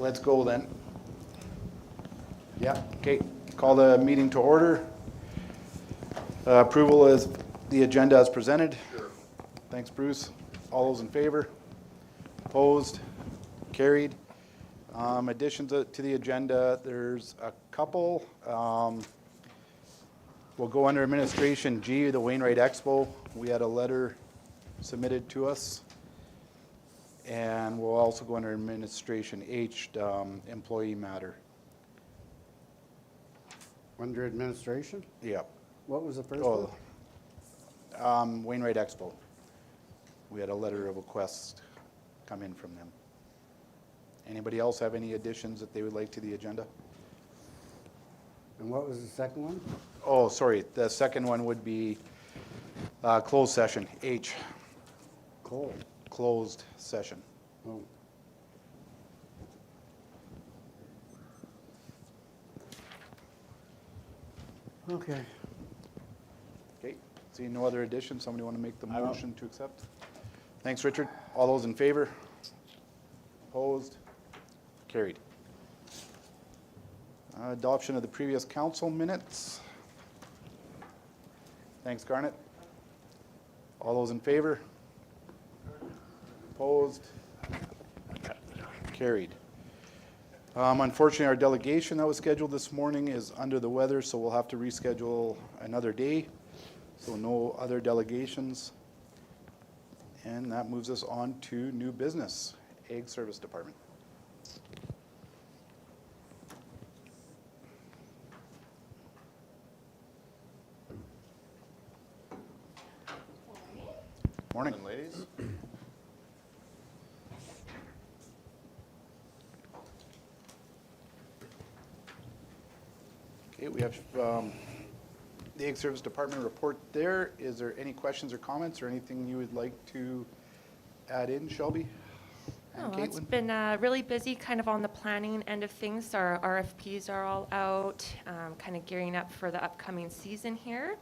let's go then. Yeah, okay. Call the meeting to order. Approval is the agenda as presented. Sure. Thanks, Bruce. All those in favor? Opposed? Carried. Additions to the agenda, there's a couple. We'll go under administration G, the Wainwright Expo. We had a letter submitted to us. And we'll also go under administration H, employee matter. Under administration? Yep. What was the first one? Wainwright Expo. We had a letter of request come in from them. Anybody else have any additions that they would like to the agenda? And what was the second one? Oh, sorry. The second one would be closed session, H, Coal. closed session. Oh. Okay. Okay. Seeing no other additions, somebody want to make the I will. motion to accept? Thanks, Richard. All those in favor? Opposed? Carried. Adoption of the previous council minutes. Thanks, Garnet. All those in favor? Opposed? Carried. Unfortunately, our delegation that was scheduled this morning is under the weather, so we'll have to reschedule another day. So no other delegations. And that moves us on to new business, Ag Service Department. Morning. Morning, ladies. Okay, we have the Ag Service Department report there. Is there any questions or comments or anything you would like to add in, Shelby? And Oh, it's Caitlin? been really busy kind of on the planning end of things. Our RFPs are all out, kind of gearing up for the upcoming season here.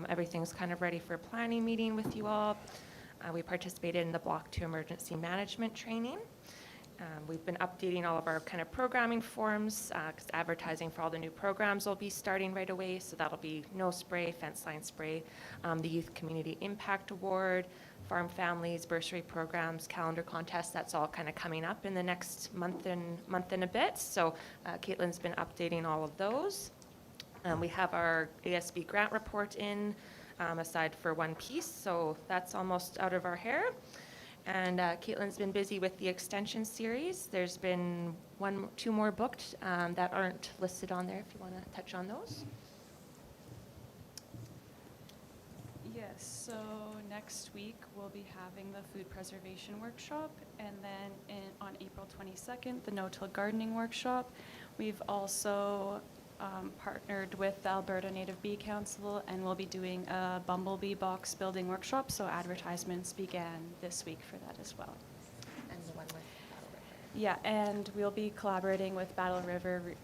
Everything's kind of ready for a planning meeting with you all. We participated in the Block 2 emergency management training. We've been updating all of our kind of programming forms because advertising for all the new programs will be starting right away. So that'll be No Spray, Fence Line Spray, the Youth Community Impact Award, Farm Families, bursary programs, calendar contests. That's all kind of coming up in the next month and a bit. So Caitlin's been updating all of those. We have our ASB grant report in, aside for one piece. So that's almost out of our hair. And Caitlin's been busy with the extension series. There's been two more booked that aren't listed on there if you want to touch on those. Yes, so next week we'll be having the food preservation workshop, and then on April 22nd, the no-till gardening workshop. We've also partnered with the Alberta Native Bee Council, and we'll be doing a bumblebee box building workshop, so advertisements began this week for that as well. And the one with Battle River. Yeah, and we'll be collaborating with Battle River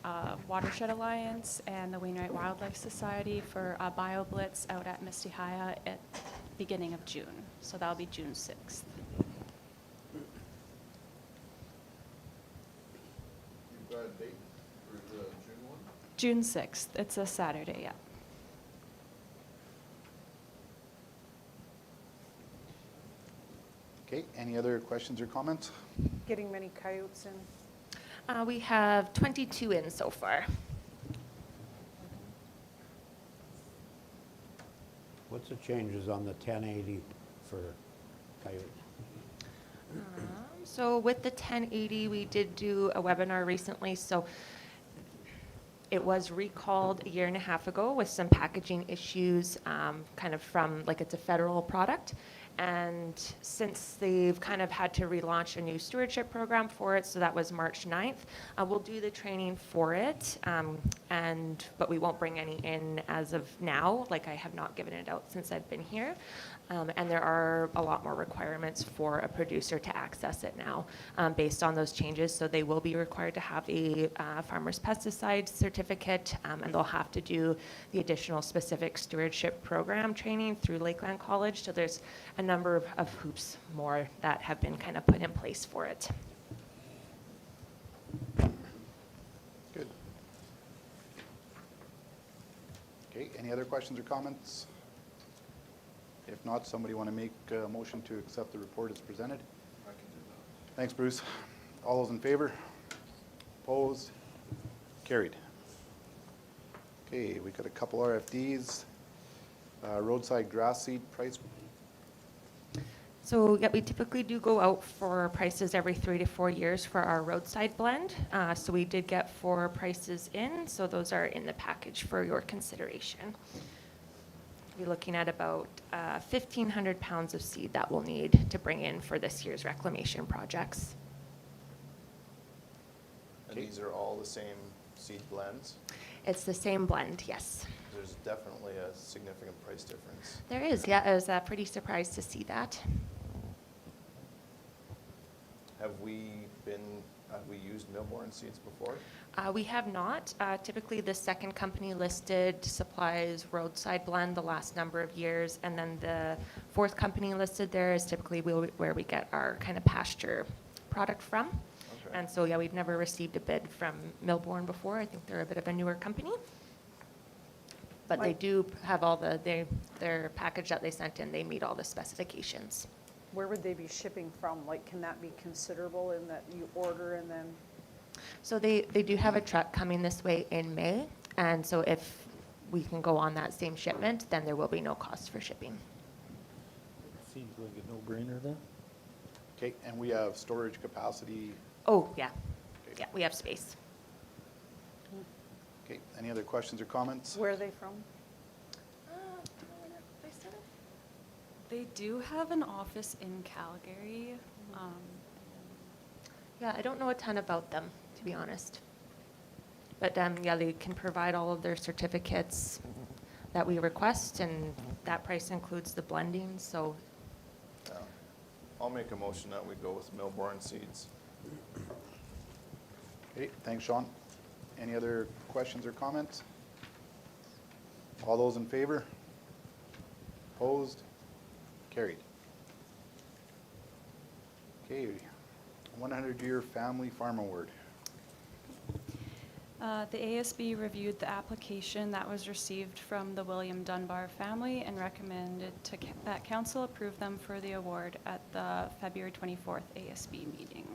Watershed Alliance and the Wainwright Wildlife Society for a BioBlitz out at Mistihaya at beginning of June. So that'll be June 6th. You've got a date for the June one? June 6th. It's a Saturday, yeah. Okay, any other questions or comments? Getting many coyotes in. We have 22 in so far. What's the changes on the 1080 for coyotes? So with the 1080, we did do a webinar recently. So it was recalled a year and a half ago with some packaging issues, kind of from, like, it's a federal product. And since they've kind of had to relaunch a new stewardship program for it, so that was March 9th, we'll do the training for it, but we won't bring any in as of now. Like, I have not given it out since I've been here. And there are a lot more requirements for a producer to access it now based on those changes. So they will be required to have a farmer's pesticide certificate, and they'll have to do the additional specific stewardship program training through Lakeland College. So there's a number of hoops more that have been kind of put in place for it. any other questions or comments? If not, somebody want to make a motion to accept the report as presented? I can do that. Thanks, Bruce. All those in favor? Opposed? Carried. Okay, we got a couple RFDs. Roadside grass seed price. So, yeah, we typically do go out for prices every 3 to 4 years for our roadside blend. So we did get 4 prices in, so those are in the package for your consideration. We're looking at about 1,500 pounds of seed that we'll need to bring in for this year's reclamation projects. And these are all the same seed blends? It's the same blend, yes. There's definitely a significant price difference. There is, yeah, I was pretty surprised to see that. Have we used Millborn seeds before? We have not. Typically, the second company listed supplies roadside blend the last number of years, and then the fourth company listed there is typically where we get our kind of pasture product from. Okay. And so, yeah, we've never received a bid from Millborn before. I think they're a bit of a newer company. But they do have all their package that they sent in, they meet all the specifications. Where would they be shipping from? Like, can that be considerable in that you order and then? So they do have a truck coming this way in May, and so if we can go on that same shipment, then there will be no cost for shipping. Seems like a no-brainer then. Okay, and we have storage capacity. Oh, yeah. Okay. Yeah, we have space. Okay, any other questions or comments? Where are they from? They do have an office in Calgary. Yeah, I don't know a ton about them, to be honest. But yeah, they can provide all of their certificates that we request, and that price includes the blending, so Yeah. I'll make a motion that we go with Millborn seeds. Okay, thanks, Sean. Any other questions or comments? All those in favor? Opposed? Carried. Okay, 100-year Family Farm Award. The ASB reviewed the application that was received from the William Dunbar family and recommended that council approve them for the award at the February 24th ASB meeting.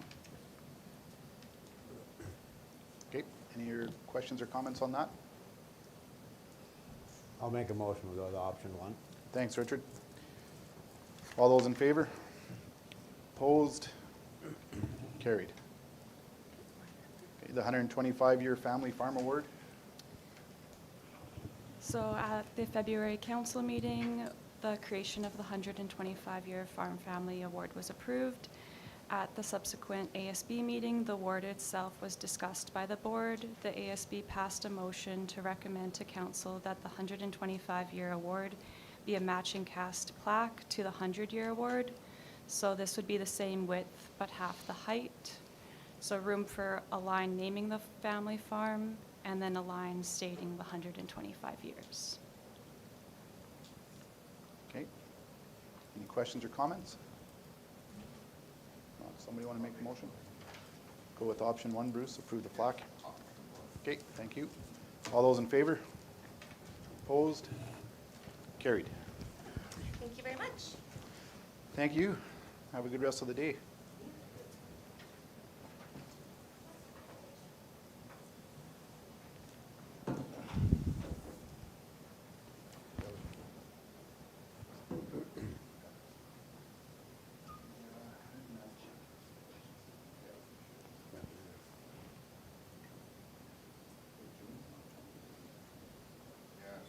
Okay, any other questions or comments on that? I'll make a motion, we go to option 1. Thanks, Richard. All those in favor? Opposed? Carried. Okay, the 125-year Family Farm Award. So at the February council meeting, the creation of the 125-year Farm Family Award was approved. At the subsequent ASB meeting, the award itself was discussed by the board. The ASB passed a motion to recommend to council that the 125-year award be a matching cast plaque to the 100-year award. So this would be the same width, but half the height. So room for a line naming the family farm, and then a line stating the 125 years. Okay. Any questions or comments? Somebody want to make a motion? Go with option 1, Bruce, approve the plaque. Okay, thank you. All those in favor? Opposed? Carried. thank you very much. Thank you. Have a good rest of the day. Yes.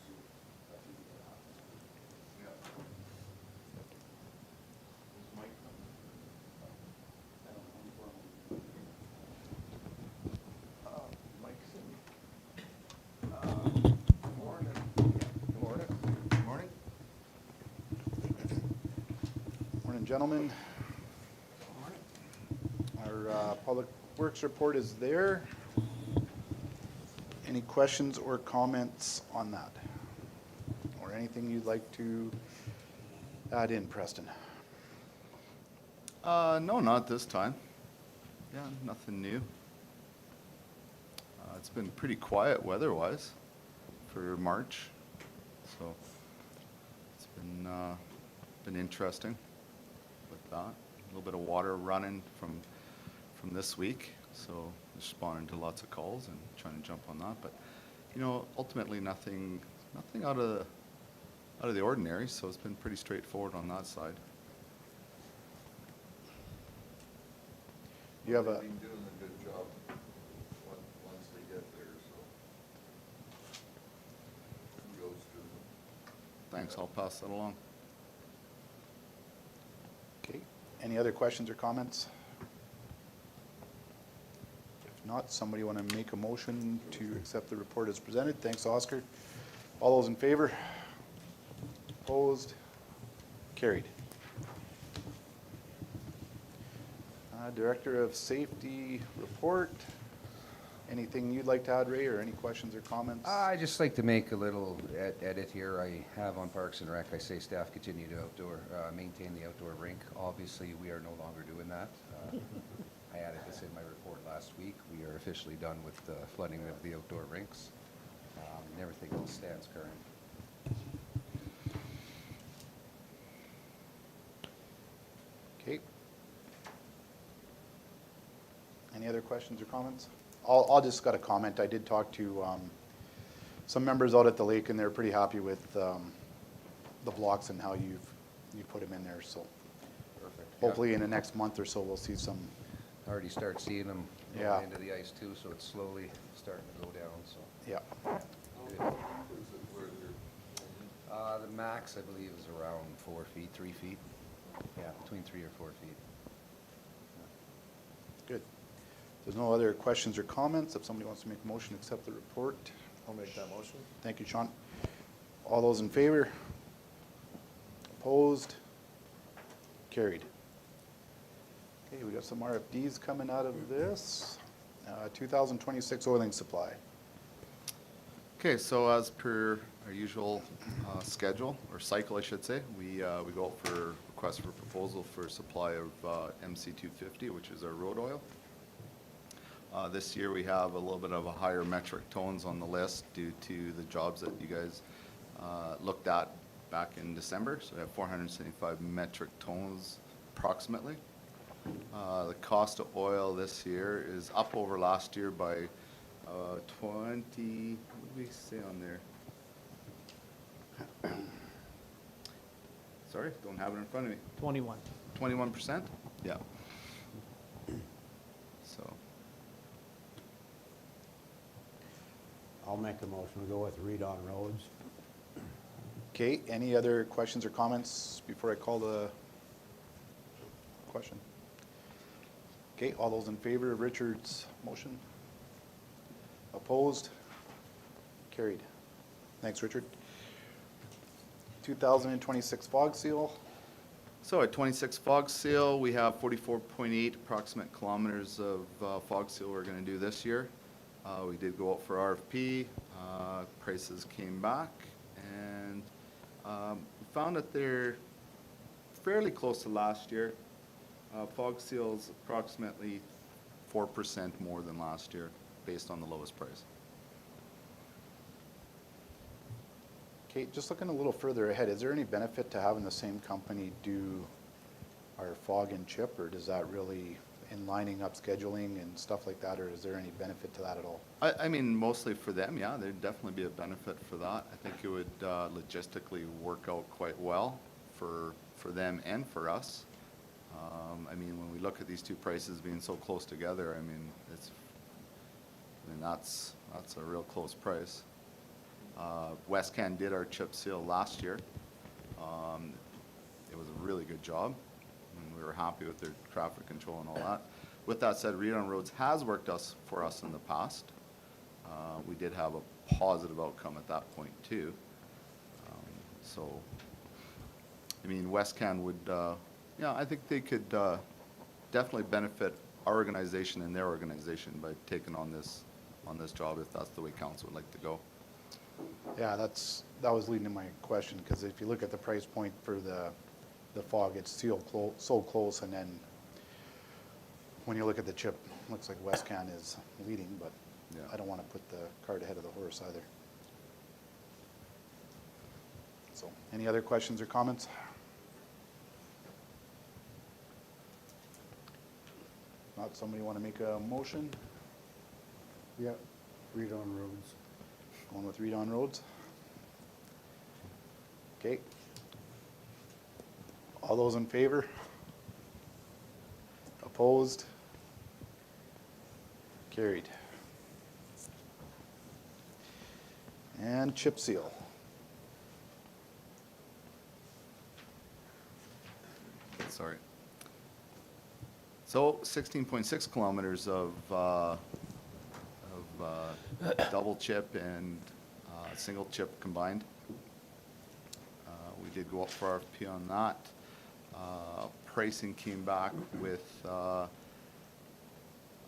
Yeah. Is Mike coming? Mike's in. Morning. Morning. Morning. Morning, gentlemen. Our Public Works report is there. Any questions or comments on that? Or anything you'd like to add in, Preston? No, not this time. Yeah, nothing new. It's been pretty quiet weather-wise for March. So it's been interesting with that. A little bit of water running from this week, so responding to lots of calls and trying to jump on that. But, you know, ultimately nothing out of the ordinary, so it's been pretty straightforward on that side. You have a, They've been doing a good job once they get there, so. Kudos to them. Thanks, I'll pass that along. okay, any other questions or comments? If not, somebody want to make a motion to accept the report as presented? Thanks, Oscar. All those in favor? Opposed? Carried. Director of Safety report. Anything you'd like to add, Ray, or any questions or comments? I'd just like to make a little edit here. I have on Parks and Rec, I say staff continue to maintain the outdoor rink. Obviously, we are no longer doing that. I added this in my report last week. We are officially done with the flooding of the outdoor rinks. And everything else stands current. Okay. Any other questions or comments? I'll just got a comment. I did talk to some members out at the lake, and they're pretty happy with the blocks and how you put them in there. So Perfect. hopefully in the next month or so, we'll see some. Already start seeing them Yeah. going into the ice too, so it's slowly starting to go down, so. Yeah. Good. Is it where they're, The max, I believe, is around 4 feet, 3 feet. Yeah, between 3 or 4 feet. Good. If there's no other questions or comments, if somebody wants to make a motion to accept the report. I'll make that motion. Thank you, Sean. All those in favor? Opposed? Carried. Okay, we got some RFDs coming out of this. 2026 oiling supply. Okay, so as per our usual schedule, or cycle, I should say, we go out for request for proposal for supply of MC250, which is our road oil. This year we have a little bit of a higher metric tones on the list due to the jobs that you guys looked at back in December. So we have 475 metric tons approximately. The cost of oil this year is up over last year by 20, what did we say on there? Sorry, don't have it in front of me. 21. 21%? Yeah. So, I'll make a motion to go with Reed on Roads. Okay, any other questions or comments before I call the question? Okay, all those in favor of Richard's motion? Opposed? Carried. Thanks, Richard. 2026 fog seal. so at 26 fog seal, we have 44.8 approximate kilometers of fog seal we're going to do this year. We did go out for RFP. Prices came back, and we found that they're fairly close to last year. Fog seal's approximately 4% more than last year, based on the lowest price. Okay, just looking a little further ahead, is there any benefit to having the same company do our fog and chip, or does that really, in lining up scheduling and stuff like that, or is there any benefit to that at all? I mean, mostly for them, yeah, there'd definitely be a benefit for that. I think it would logistically work out quite well for them and for us. I mean, when we look at these two prices being so close together, I mean, that's a real close price. Westcan did our chip seal last year. It was a really good job, and we were happy with their traffic control and all that. With that said, Reed on Roads has worked for us in the past. We did have a positive outcome at that point too. So, I mean, Westcan would, yeah, I think they could definitely benefit our organization and their organization by taking on this job, if that's the way council would like to go. Yeah, that was leading to my question, because if you look at the price point for the fog, it's sealed so close, and then when you look at the chip, it looks like Westcan is leading, but Yeah. I don't want to put the cart ahead of the horse either. So, any other questions or comments? Not somebody want to make a motion? Yeah, read on roads. Going with read on roads? Okay. All those in favor? Opposed? Carried. And chip seal. Sorry. So 16.6 kilometers of double chip and single chip combined. We did go up for RFP on that. Pricing came back with a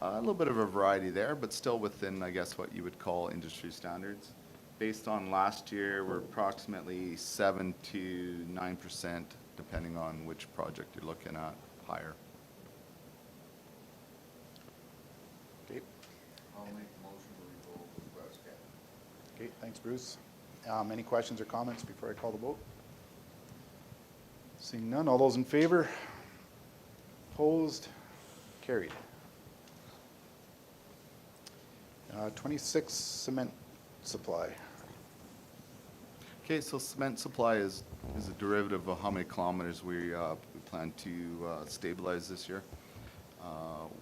little bit of a variety there, but still within, I guess, what you would call industry standards. Based on last year, we're approximately 7 to 9%, depending on which project you're looking at, higher. Okay, I'll make a motion to go with West Canada. okay, thanks, Bruce. Any questions or comments before I call the vote? Seeing none, all those in favor? Opposed? Carried. 26 cement supply. Okay, so cement supply is a derivative of how many kilometers we plan to stabilize this year.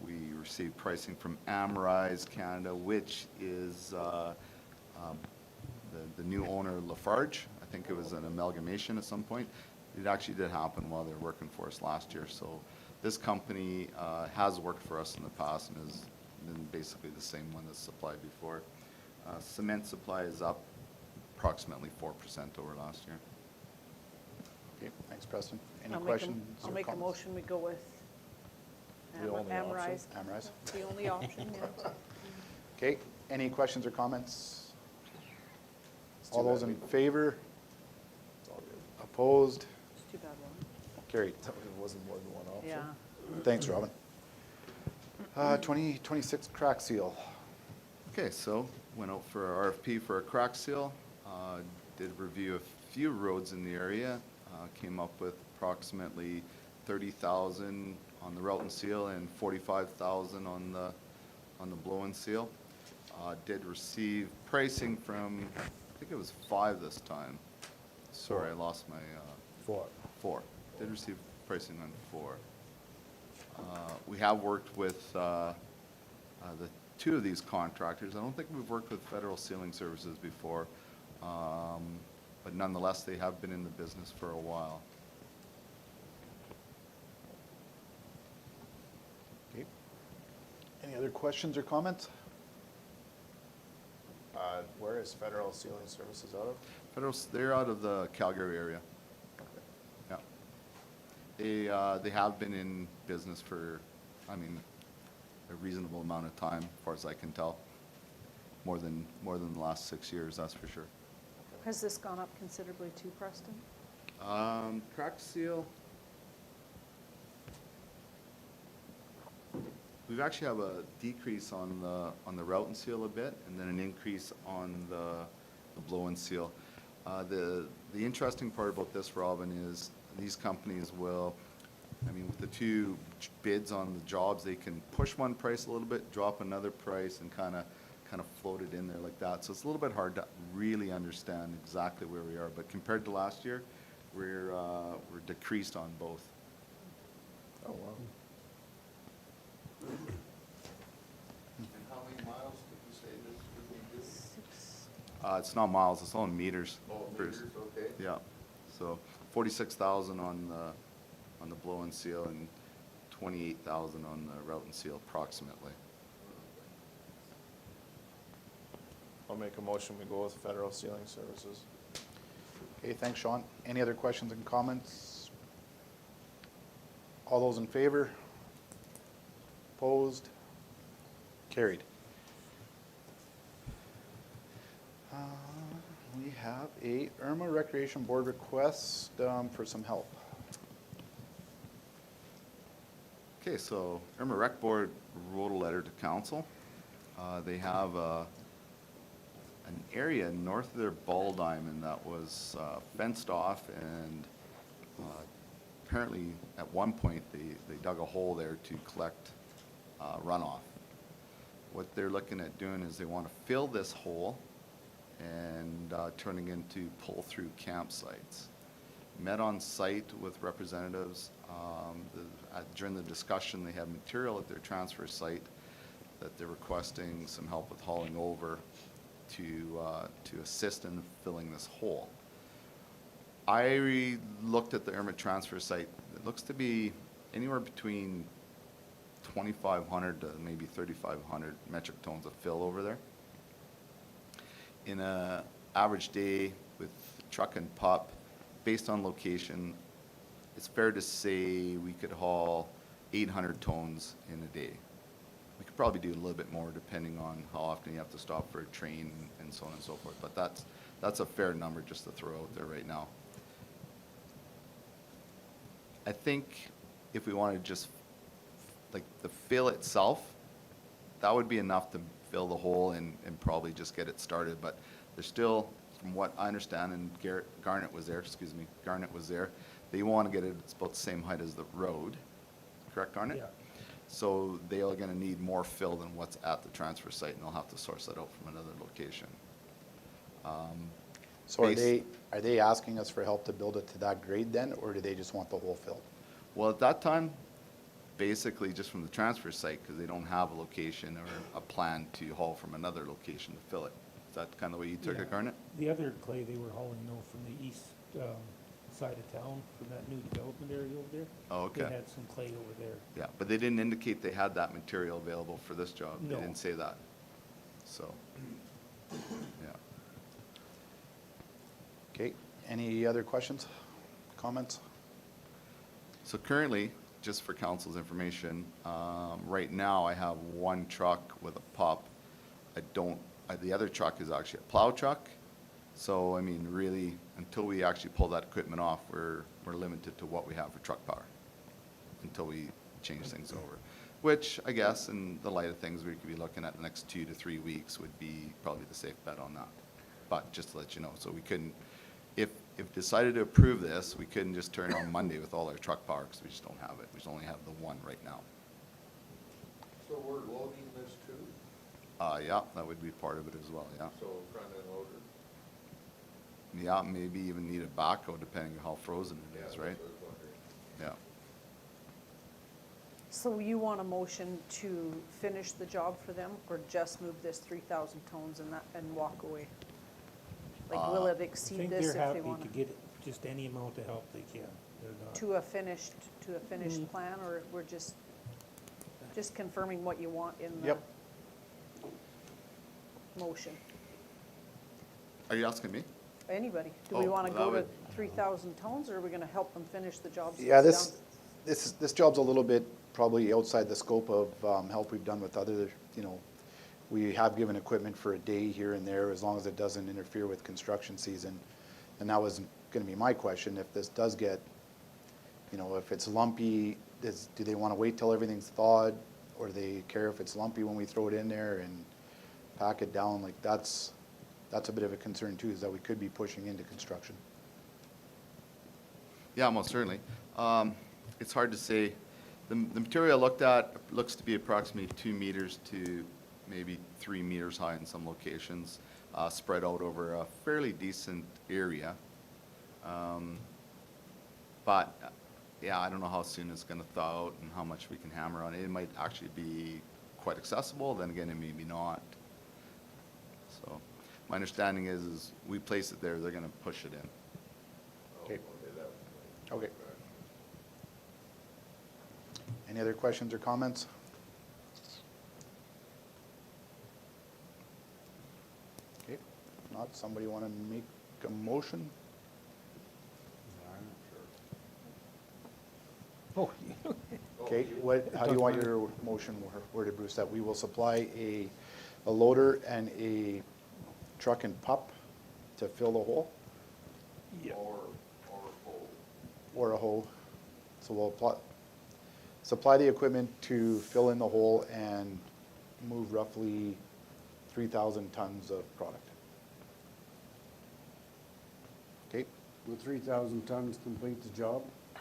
We received pricing from Amrise Canada, which is the new owner, Lafarge. I think it was an amalgamation at some point. It actually did happen while they were working for us last year. So this company has worked for us in the past and has been basically the same one that's supplied before. Cement supply is up approximately 4% over last year. Okay, thanks, Preston. Any I'll make a- questions or I'll make a comments? motion, we go with The only option. Amrise. Amrise. The only option, yeah. Okay, any questions or comments? It's too All those bad in we- favor? It's all good. Opposed? It's too bad, one. Carried. It wasn't more than one option. Yeah. Thanks, Robin. 2026 crack seal. Okay, so went out for a RFP for a crack seal. Did review a few roads in the area. Came up with approximately 30,000 on the route and seal and 45,000 on the blow and seal. Did receive pricing from, I think it was 5 this time. Sorry, I lost my, 4. Did receive pricing on 4. We have worked with the 2 of these contractors. I don't think we've worked with Federal Sealing Services before, but nonetheless, they have been in the business for a while. Okay. Any other questions or comments? Where is Federal Sealing Services out of? They're out of the Calgary area. Yeah. They have been in business for, I mean, a reasonable amount of time, as far as I can tell. More than the last 6 years, that's for sure. Has this gone up considerably too, Preston? Crack seal. We've actually have a decrease on the route and seal a bit, and then an increase on the blow and seal. The interesting part about this, Robin, is these companies will, I mean, with the 2 bids on the jobs, they can push one price a little bit, drop another price, and kind of float it in there like that. So it's a little bit hard to really understand exactly where we are. But compared to last year, we're decreased on both. Oh, wow. And how many miles did you say this would be good? It's not miles, it's all in meters. Oh, Bruce. meters, okay. Yeah, so 46,000 on the blow and seal and 28,000 on the route and seal approximately. I'll make a motion, we go with Federal Sealing Services. Okay, thanks, Sean. Any other questions and comments? All those in favor? Opposed? Carried. We have a Irma Recreation Board request for some help. Okay, so Irma Rec Board wrote a letter to council. They have an area north of their ball diamond that was fenced off, and apparently at one point they dug a hole there to collect runoff. What they're looking at doing is they want to fill this hole and turning into pull-through campsites. Met on site with representatives. During the discussion, they have material at their transfer site that they're requesting some help with hauling over to assist in filling this hole. I looked at the Ermit transfer site. It looks to be anywhere between 2,500 to maybe 3,500 metric tons of fill over there. In a average day with truck and pup, based on location, it's fair to say we could haul 800 tons in a day. We could probably do a little bit more depending on how often you have to stop for a train and so on and so forth, but that's a fair number just to throw out there right now. I think if we wanted just like the fill itself, that would be enough to fill the hole and probably just get it started, but there's still, from what I understand, and Garnet was there, they want to get it, it's about the same height as the road, correct, Garnet? Yeah. So they are going to need more fill than what's at the transfer site, and they'll have to source that out from another location. So are they asking us for help to build it to that grade then, or do they just want the hole filled? Well, at that time, basically just from the transfer site, because they don't have a location or a plan to haul from another location to fill it. Is that kind of the way you took Yeah. it, Garnet? The other clay they were hauling though from the east side of town, from that new development area over there. Oh, okay. They had some clay over there. Yeah, but they didn't indicate they had that material available for this job. They No. didn't say that. So, yeah. Okay, any other questions, comments? So currently, just for council's information, right now I have one truck with a pup. The other truck is actually a plow truck. So, I mean, really, until we actually pull that equipment off, we're limited to what we have for truck power until we change things over. Which, I guess, in the light of things we could be looking at the next 2 to 3 weeks would be probably the safe bet on that. But just to let you know, so we couldn't, if decided to approve this, we couldn't just turn on Monday with all our truck power because we just don't have it. We just only have the one right now. So we're loading this too? Yeah, that would be part of it as well, yeah. So front end loader? Yeah, maybe even need a backhoe depending on how frozen it is, Yeah, right? that's what I was wondering. Yeah. So you want a motion to finish the job for them, or just move this 3,000 tons and walk away? Like, will it I exceed think this they're if they happy want to get just any amount of help they can. They're not. to a finished plan, or we're just confirming what you want in the Yep. motion? Are you asking me? Anybody? Do we Oh, want to that go to would- 3,000 tons, or are we going to help them finish the job? so Yeah, it's done? this job's a little bit probably outside the scope of help we've done with other, we have given equipment for a day here and there, as long as it doesn't interfere with construction season. And that was gonna be my question, if this does get, if it's lumpy, do they wanna wait till everything's thawed? Or do they care if it's lumpy when we throw it in there and pack it down? Like, that's a bit of a concern too, is that we could be pushing into construction. Yeah, most certainly. It's hard to say. The material I looked at looks to be approximately 2 meters to maybe 3 meters high in some locations, spread out over a fairly decent area. But, yeah, I don't know how soon it's going to thaw out and how much we can hammer on it. It might actually be quite accessible, then again, it may be not. So, my understanding is we place it there, they're going to push it in. Okay. Okay. Any other questions or comments? Okay, if not, somebody want to make a motion? Oh, Okay, how do you want your motion worded, Bruce? That we will supply a loader and a truck and pup to fill the hole? yeah. Or a hoe. So we'll supply the equipment to fill in the hole and move roughly 3,000 tons of product. Will 3,000 tons complete the job? I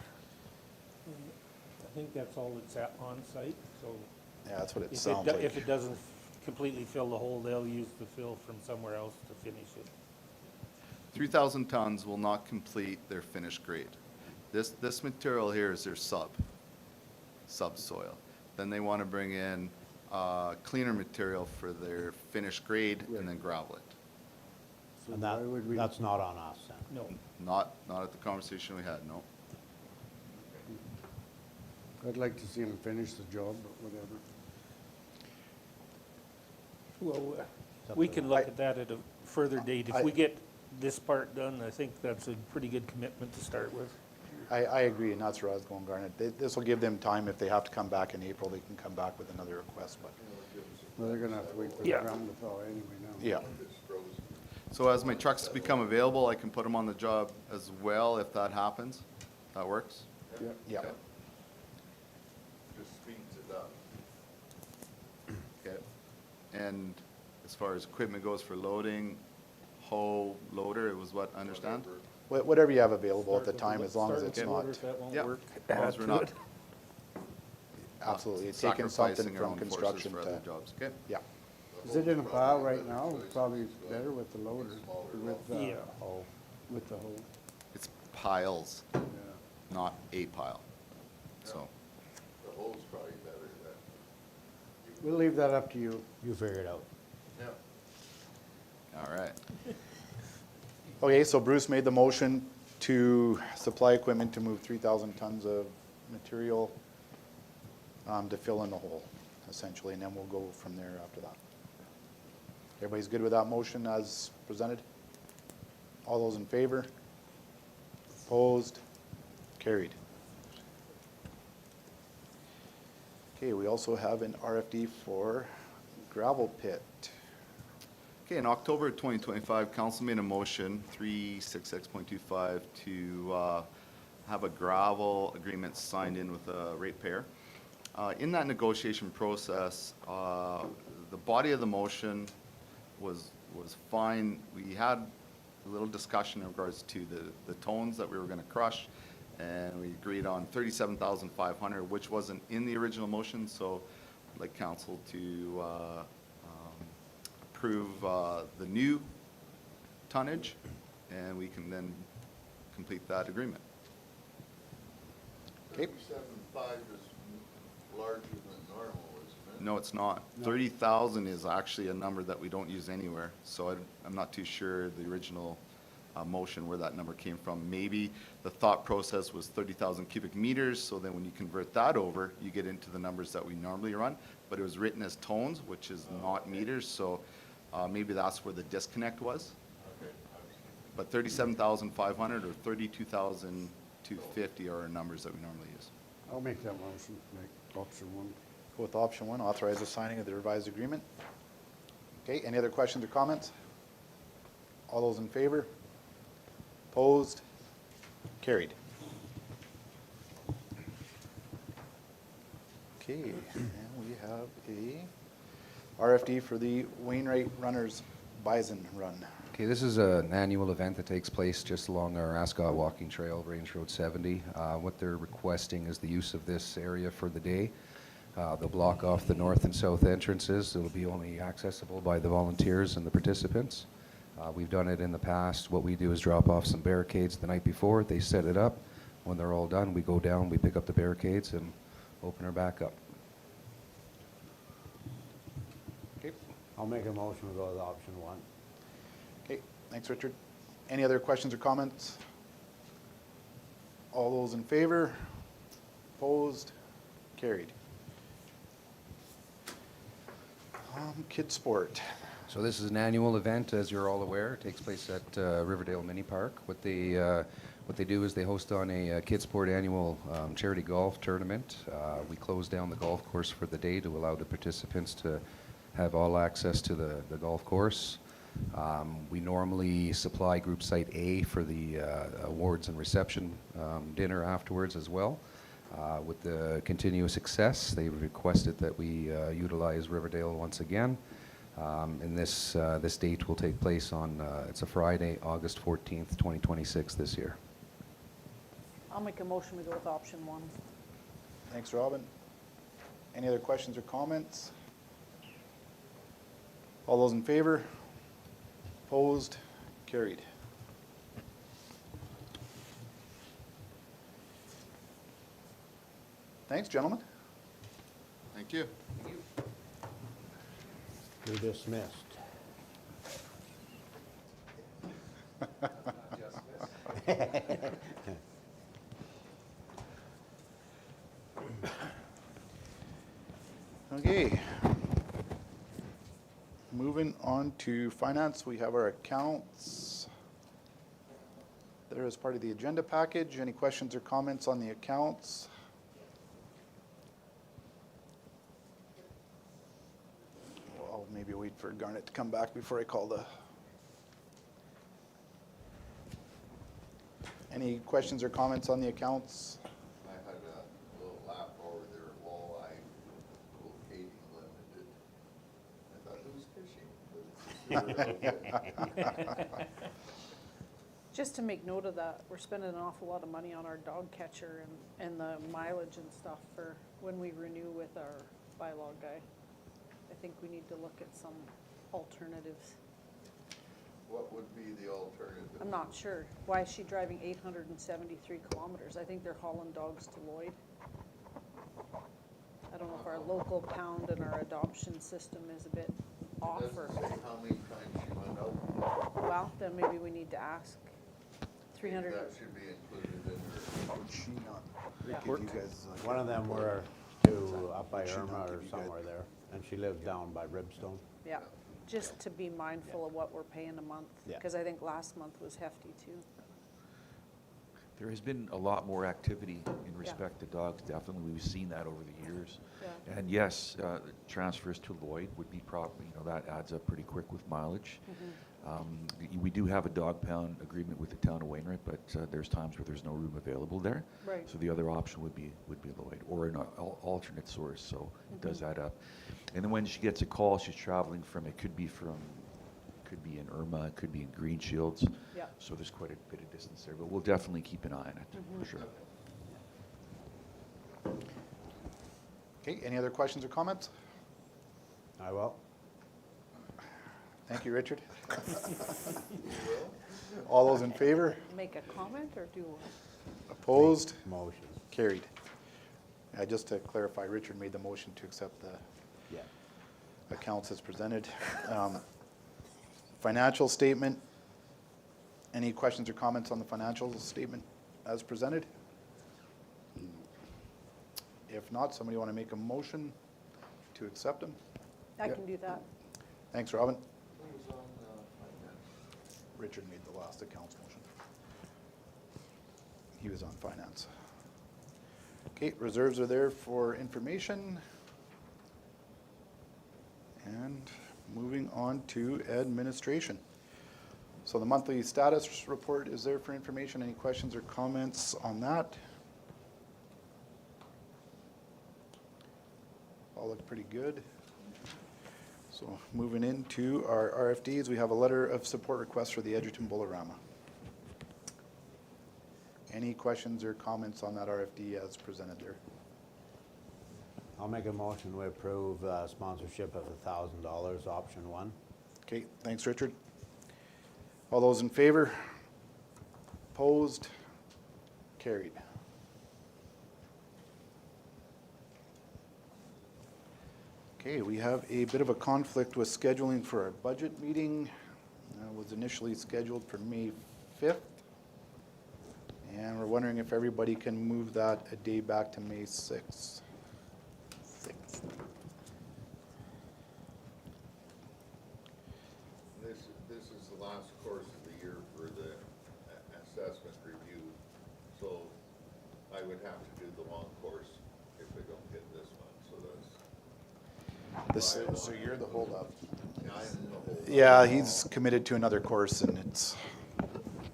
think that's all that's on site, so Yeah, that's what it if sounds if like. it doesn't completely fill the hole, they'll use the fill from somewhere else to finish it. 3,000 tons will not complete their finished grade. This material here is their subsoil. Then they want to bring in cleaner material for their finished grade and then gravel it. So And why would we? that's not on us then? No, Not at the conversation we had, no. I'd like to see them finish the job, but whatever. well, we can look at that at a further date. If we get this part done, I think that's a pretty good commitment to start with. I agree, and that's where I was going, Garnet. This will give them time, if they have to come back in April, they can come back with another request, but, Well, they're gonna have to wait for the Yeah. ground to thaw anyway now. yeah. So as my trucks become available, I can put them on the job as well if that happens. That works? Yeah. Yeah. Okay. Just speeds it up. Okay. And as far as equipment goes for loading, hoe, loader, it was what, I understand? Whatever you have available at the Start with time, as long as start it's with not, loader, if that won't Yeah. work, As long as add we're to not it. absolutely, taking sacrificing something our from own forces construction for other to, jobs. Okay. yeah. Is it in a pile right now? Probably better with the loader, with, Yeah. with the hoe. It's piles, Yeah. not a pile. So, The hole's probably better than. We'll leave that up to you. You figure it out. Yeah. all right. Okay, so Bruce made the motion to supply equipment to move 3,000 tons of material to fill in the hole, essentially, and then we'll go from there after that. Everybody's good with that motion as presented? All those in favor? Opposed? Carried. Okay, we also have an RFD for gravel pit. Okay, in October 2025, council made a motion, 366.25, to have a gravel agreement signed in with a ratepayer. In that negotiation process, the body of the motion was fine. We had a little discussion in regards to the tones that we were going to crush, and we agreed on 37,500, which wasn't in the original motion, so I'd like council to approve the new tonnage, and we can then complete that agreement. Okay. 37.5 is larger than normal, isn't it? No, it's not. 30,000 is actually a number that we don't use anywhere, so I'm not too sure the original motion where that number came from. Maybe the thought process was 30,000 cubic meters, so then when you convert that over, you get into the numbers that we normally run, but it was written as tones, which is not meters, so maybe that's where the disconnect was. Okay. But 37,500 or 32,250 are our numbers that we normally use. I'll make that motion, make option one. Go with option one, authorize the signing of the revised agreement. Okay, any other questions or comments? All those in favor? Opposed? Carried. Okay, and we have a RFD for the Wainwright Runners Bison Run. Okay, this is an annual event that takes place just along our Ascot Walking Trail, Range Road 70. What they're requesting is the use of this area for the day. They'll block off the north and south entrances. It'll be only accessible by the volunteers and the participants. We've done it in the past. What we do is drop off some barricades the night before. They set it up. When they're all done, we go down, we pick up the barricades and open her back up. Okay, I'll make a motion to go with option one. okay, thanks, Richard. Any other questions or comments? All those in favor? Opposed? Carried. Kids Sport. So this is an annual event, as you're all aware. It takes place at Riverdale Mini Park. What they do is they host on a Kids Sport annual charity golf tournament. We close down the golf course for the day to allow the participants to have all access to the golf course. We normally supply Group Site A for the awards and reception dinner afterwards as well. With the continuous success, they requested that we utilize Riverdale once again. And this date will take place on, it's a Friday, August 14th, 2026 this year. I'll make a motion, we go with option 1. Thanks, Robin. Any other questions or comments? All those in favor? Opposed? Carried. Thanks, gentlemen. Thank you. You're dismissed. Okay. Moving on to finance, we have our accounts. There is part of the agenda package. Any questions or comments on the accounts? Well, I'll maybe wait for Garnet to come back before I call the. Any questions or comments on the accounts? I had a little laugh over there, walleye, locating limited. I thought, who's fishing? Just to make note of that, we're spending an awful lot of money on our dog catcher and the mileage and stuff for when we renew with our bylaw guy. I think we need to look at some alternatives. What would be the alternative? I'm not sure. Why is she driving 873 kilometers? I think they're hauling dogs to Lloyd. I don't know if our local pound and our adoption system is a bit off or, Doesn't say how many times she went out. well, then maybe we need to ask. 300, That should be included in her. Would she not? Yeah. Could you guys, One of them were to up by Should not Irma or give you guys- somewhere there, and she lives down by Ribstone. yeah, just to be mindful of what we're paying a month. Yeah. Because I think last month was hefty too. There has been a lot more activity in respect to dogs, definitely. We've seen that over the years. Yeah. And yes, transfers to Lloyd would be that adds up pretty quick with mileage. We do have a dog pound agreement with the town of Wainwright, but there's times where there's no room available there. Right. So the other option would be Lloyd, or an alternate source, so it does add up. And then when she gets a call, she's traveling it could be in Irma, it could be in Green Shields. Yeah. So there's quite a bit of distance there, but we'll definitely keep an eye on it, for sure. Okay, any other questions or comments? I will. Thank you, Richard. All those in favor? Make a comment or do what? Opposed? Motion. Carried. Just to clarify, Richard made the motion to accept the Yeah. accounts as presented. Financial statement. Any questions or comments on the financial statement as presented? If not, somebody want to make a motion to accept them? I can do that. Thanks, Robin. Who was on finance? Richard made the last accounts motion. He was on finance. Okay, reserves are there for information. And moving on to administration. So the monthly status report is there for information. Any questions or comments on that? All look pretty good. So moving into our RFDs, we have a letter of support request for the Edgerton Bolorama. Any questions or comments on that RFD as presented there? I'll make a motion to approve sponsorship of $1,000, option 1. Okay, thanks, Richard. All those in favor? Opposed? Carried. Okay, we have a bit of a conflict with scheduling for our budget meeting. It was initially scheduled for May 5th. And we're wondering if everybody can move that a day back to May 6th. This is the last course of the year for the assessment review, so I would have to do the long course if I don't get this one, so that's. So you're the holdup. Yeah, I'm the whole. Yeah, he's committed to another course and it's,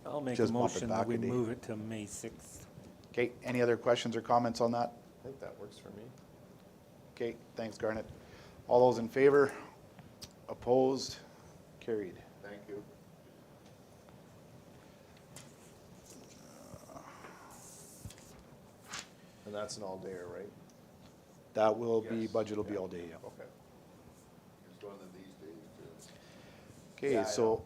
I'll make a Just bump it motion back that we a day. move it to May 6th. okay, any other questions or comments on that? I think that works for me. Okay, thanks, Garnet. All those in favor? Opposed? Carried. Thank you. And that's an all-dayer, right? That will be, Yes. budget will be Yeah. all day, yeah. Okay. Just one of these days too. Okay, Yeah, I so,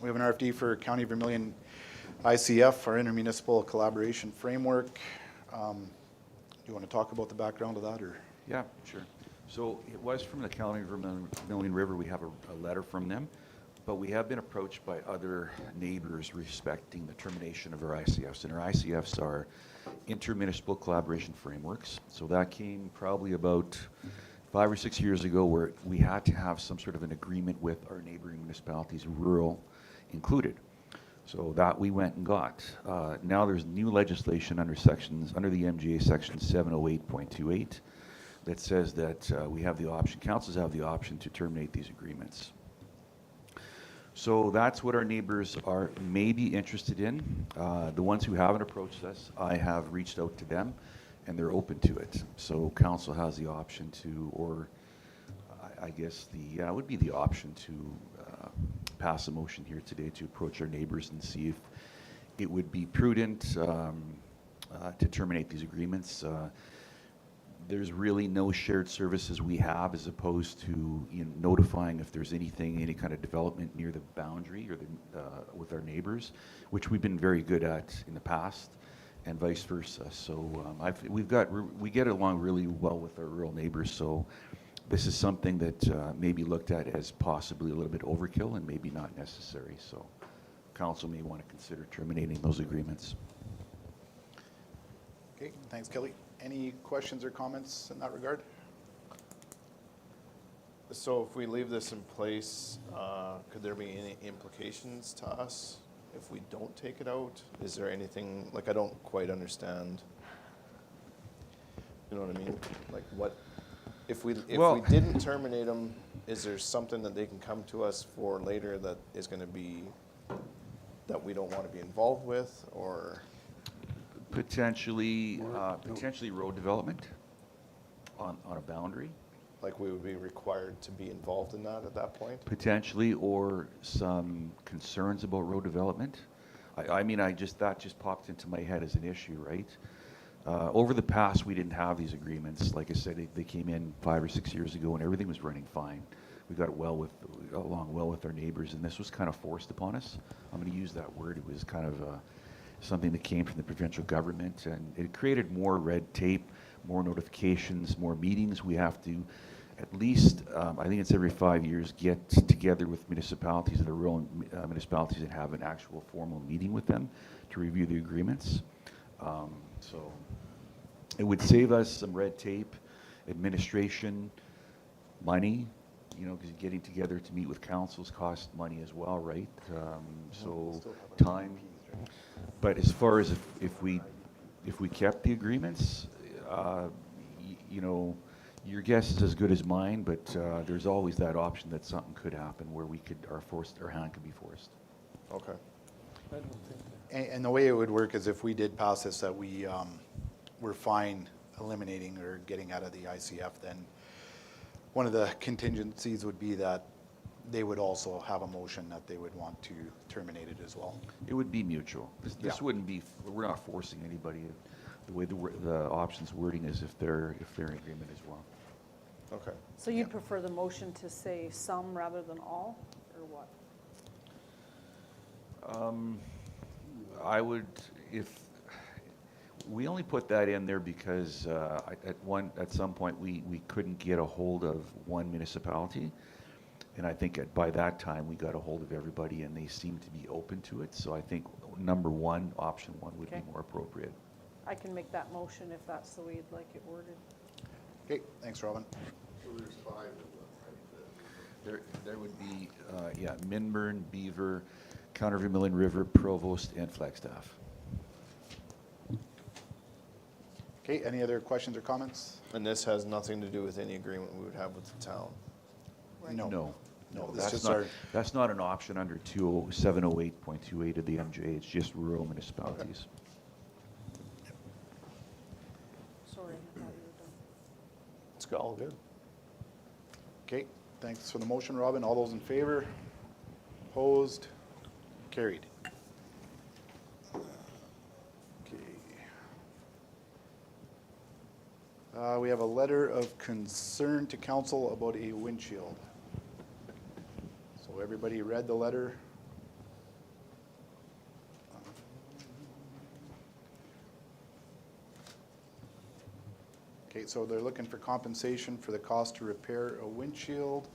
we have an RFD for County of Vermilion ICF, our intermunicipal collaboration framework. Do you want to talk about the background of that, or? Yeah, sure. So it was from the County of Vermilion River. We have a letter from them, but we have been approached by other neighbors respecting the termination of our ICFs. And our ICFs are intermunicipal collaboration frameworks. So that came probably about 5 or 6 years ago, where we had to have some sort of an agreement with our neighboring municipalities, rural included. So that we went and got. Now there's new legislation under the MGA section 708.28 that says that we have the option, councils have the option to terminate these agreements. So that's what our neighbors are maybe interested in. The ones who haven't approached us, I have reached out to them, and they're open to it. So council has the option to, or I guess would be the option to pass a motion here today to approach our neighbors and see if it would be prudent to terminate these agreements. There's really no shared services we have, as opposed to notifying if there's anything, any kind of development near the boundary or with our neighbors, which we've been very good at in the past, and vice versa. So we get along really well with our rural neighbors. So this is something that may be looked at as possibly a little bit overkill and maybe not necessary. So council may want to consider terminating those agreements. Okay, thanks, Kelly. Any questions or comments in that regard? So if we leave this in place, could there be any implications to us if we don't take it out? Is there anything, like, I don't quite understand. You know what I mean? Like, what, if we didn't terminate them, is there something that they can come to us for later that is gonna be, that we don't wanna be involved with, or? Potentially road development on a boundary. Like, we would be required to be involved in that at that point? Potentially, or some concerns about road development. I mean, that just popped into my head as an issue, right? Over the past, we didn't have these agreements. Like I said, they came in 5 or 6 years ago, and everything was running fine. We got along well with our neighbors, and this was kind of forced upon us. I'm going to use that word. It was kind of something that came from the provincial government, and it created more red tape, more notifications, more meetings. We have to at least, I think it's every 5 years, get together with municipalities, the rural municipalities, and have an actual formal meeting with them to review the agreements. So it would save us some red tape, administration, money, because getting together to meet with councils costs money as well, right? So time. But as far as if we kept the agreements, your guess is as good as mine, but there's always that option that something could happen where our hand could be forced. Okay. I don't think And the way it would work is if we did pass this, that we're fine eliminating or getting out of the ICF, then one of the contingencies would be that they would also have a motion that they would want to terminate it as well. It would be mutual. This Yeah. wouldn't be, we're not forcing anybody. The way the options wording is if they're in agreement as well. Okay. So you'd prefer the motion to say some rather than all, or what? I would, if, we only put that in there because at some point we couldn't get a hold of one municipality. And I think by that time we got a hold of everybody and they seemed to be open to it. So I think option one would Okay. be more appropriate. I can make that motion if that's the way you'd like it worded. Okay, thanks, Robin. So there's 5 of them, right? There would be, Minburn, Beaver, County of Vermilion River, Provost, and Flagstaff. Okay, any other questions or comments? And this has nothing to do with any agreement we would have with the town? No. No. No, this That's is not, our, that's not an option under 708.28 of the MJ. It's just rural municipalities. Sorry, I thought you were done. It's all good. Okay, thanks for the motion, Robin. All those in favor? Opposed? Carried. Okay. We have a letter of concern to council about a windshield. So everybody read the letter? Okay, so they're looking for compensation for the cost to repair a windshield.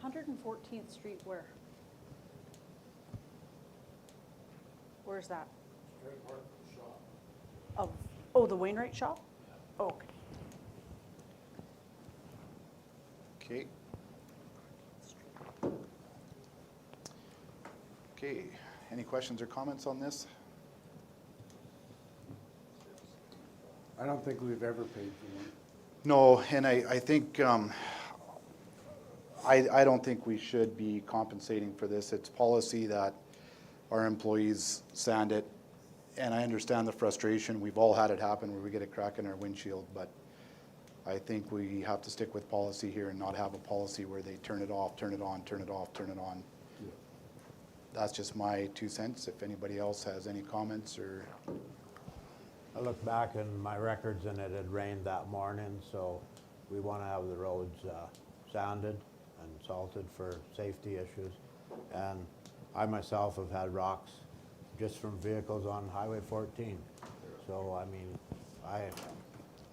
114th Street where? Where's that? Of, oh, the Wainwright shop? Oh, okay. Okay. Okay, any questions or comments on this? I don't think we've ever paid for one. No, and I think, I don't think we should be compensating for this. It's policy that our employees sand it, and I understand the frustration. We've all had it happen where we get a crack in our windshield, but I think we have to stick with policy here and not have a policy where they turn it off, turn it on, turn it off, turn it on. That's just my 2 cents. If anybody else has any comments or, I looked back in my records and it had rained that morning, so we want to have the roads sanded and salted for safety issues. And I myself have had rocks just from vehicles on Highway 14. So, I mean, I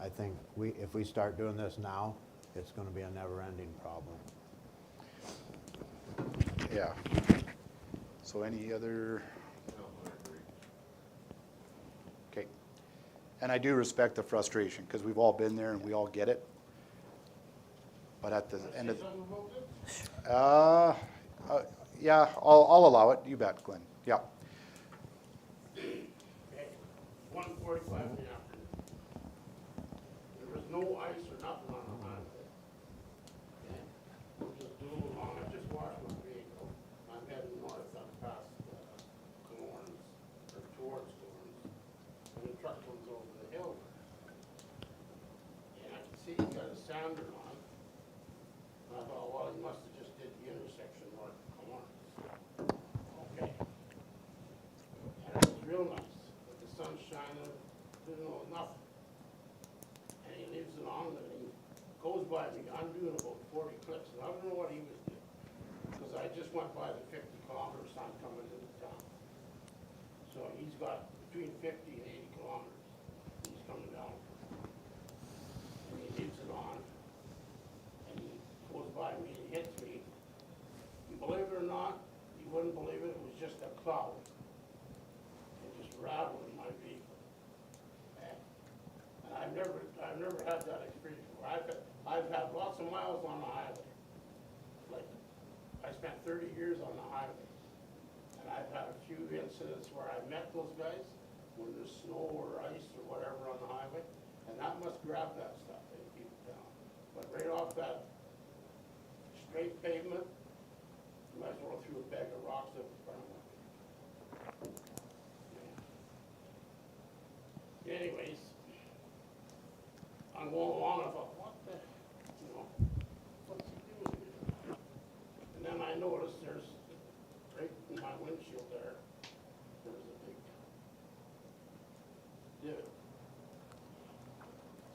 think if we start doing this now, it's going to be a never-ending problem. yeah. So any other? No, I agree. Okay. And I do respect the frustration, because we've all been there and we all get it. But at the end of, yeah, I'll allow it. You bet, Glenn. Yeah. 1:45 in the afternoon. There was no ice or nothing on the highway. Okay? I'm just doing along, I just washed my vehicle. I'm heading north up past Florence, or towards Florence, and the truck comes over the hill. And I can see he's got a sounder on. And I thought, well, he must have just did the intersection north of Florence. Okay. And it was real nice, with the sun shining, didn't know nothing. And he leaves it on, and he goes by me, I'm doing about 40 clicks, and I don't know what he was doing. Because I just went by the 50 kilometer sign coming into town. So he's got between 50 and 80 kilometers, he's coming down. And he leaves it on, and he goes by me and hits me. You believe it or not, you wouldn't believe it, it was just a cloud. It just rattled in my vehicle. And I've never had that experience before. I've had lots of miles on the highway. Like, I spent 30 years on the highway. And I've had a few incidents where I met those guys when there's snow or ice or whatever on the highway. And that must grab that stuff and keep it down. But right off that straight pavement, you might as well throw a bag of rocks up in front of me. Yeah. Anyways, I'm going along, I thought, what the, what's he doing here? And then I noticed there's, right in my windshield there's a big divot.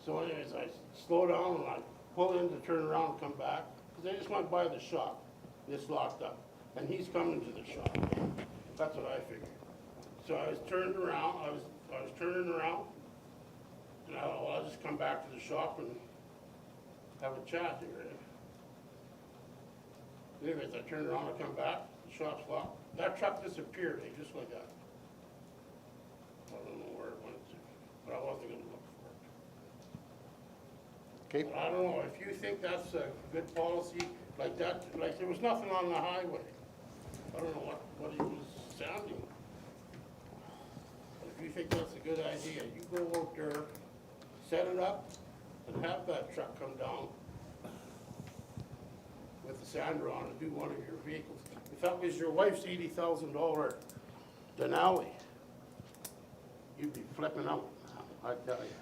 So anyways, I slow down and I pull in to turn around and come back, because I just went by the shop, it's locked up, and he's coming to the shop. That's what I figured. So I was turned around, I was turning around, and I thought, well, I'll just come back to the shop and have a chat here. Anyways, I turned around, I come back, the shop's locked. That truck disappeared, just like that. I don't know where it went to, but I wasn't gonna look for it. Okay. But I don't know, if you think that's a good policy, like that, like there was nothing on the highway. I don't know what he was sounding. But if you think that's a good idea, you go out there, set it up, and have that truck come down with the sander on and do one of your vehicles. If that was your wife's $80,000 Denali, you'd be flipping out, I tell you.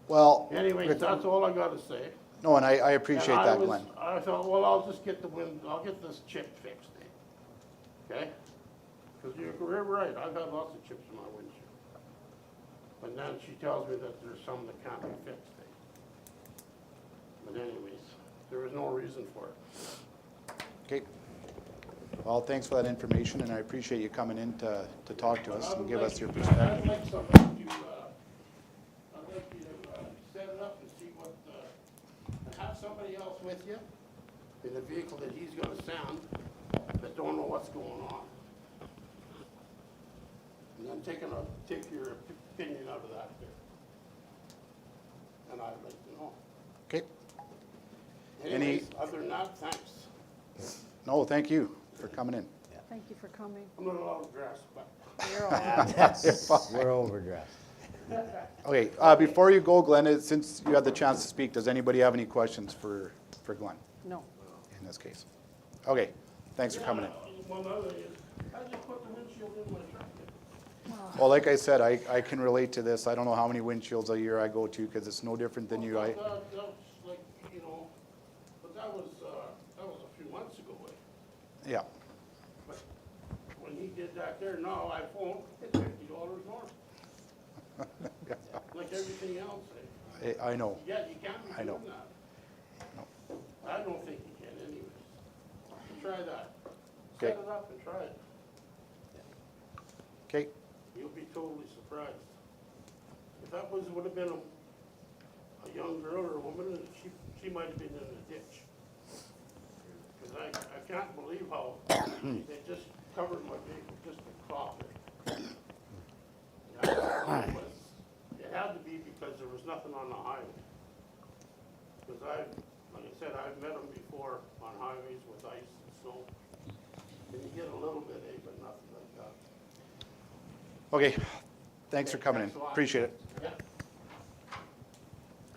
Well. Anyways, that's all I gotta say. No, and I appreciate And that, Glenn. I thought, well, I'll just get I'll get this chip fixed, okay? Because you're right, I've had lots of chips in my windshield. But then she tells me that there's some that can't be fixed, But anyways, there was no reason for it. Okay. Well, thanks for that information, and I appreciate you coming in to talk to us and give us your I'd perspective. like somebody to, I'd like you to set it up and see what, and have somebody else with you in the vehicle that he's gonna sound, that don't know what's going on. And then take your opinion out of that there. And I'd like to know. Okay. Anyways, other than that, thanks. No, thank you for coming in. Thank you for coming. I'm not allowed to dress, but. You're all We're overdressed. Okay, before you go, Glenn, since you had the chance to speak, does anybody have any questions for Glenn No. in this case? Okay, thanks for coming in. One other is, I just put the windshield in my truck. Well, like I said, I can relate to this. I don't know how many windshields a year I go to because it's no different than you. That's like, you know, but that was a few months ago. Yeah, But when he did that there, now I phone, it's $50 more. Like everything else, I know. Yeah, you can't I be know. doing that. I don't think you can anyways. Try that. Set Okay. it up and try it. Okay, You'll be totally surprised. If that would have been a young girl or a woman, she might have been in a ditch. Because I can't believe how they just covered my vehicle just a crop. It had to be because there was nothing on the highway. Because like I said, I've met them before on highways with ice and snow. And you get a little bit, but nothing like that. okay. Thanks for coming in. Thanks a lot. Appreciate it. Yeah.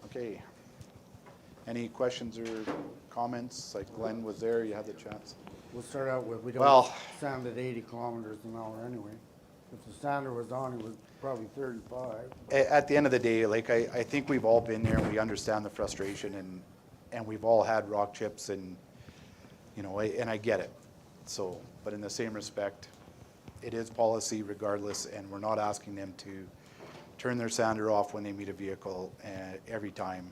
Okay. Any questions or comments? Like Glenn was there, you had the chance. We'll start out with, we Well- don't sound at 80 kilometers an hour anyway. If the sounder was on, it was probably 35. At the end of the day, like, I think we've all been there and we understand the frustration and we've all had rock chips and, you know, and I get it. So, but in the same respect, it is policy regardless, and we're not asking them to turn their sander off when they meet a vehicle every time.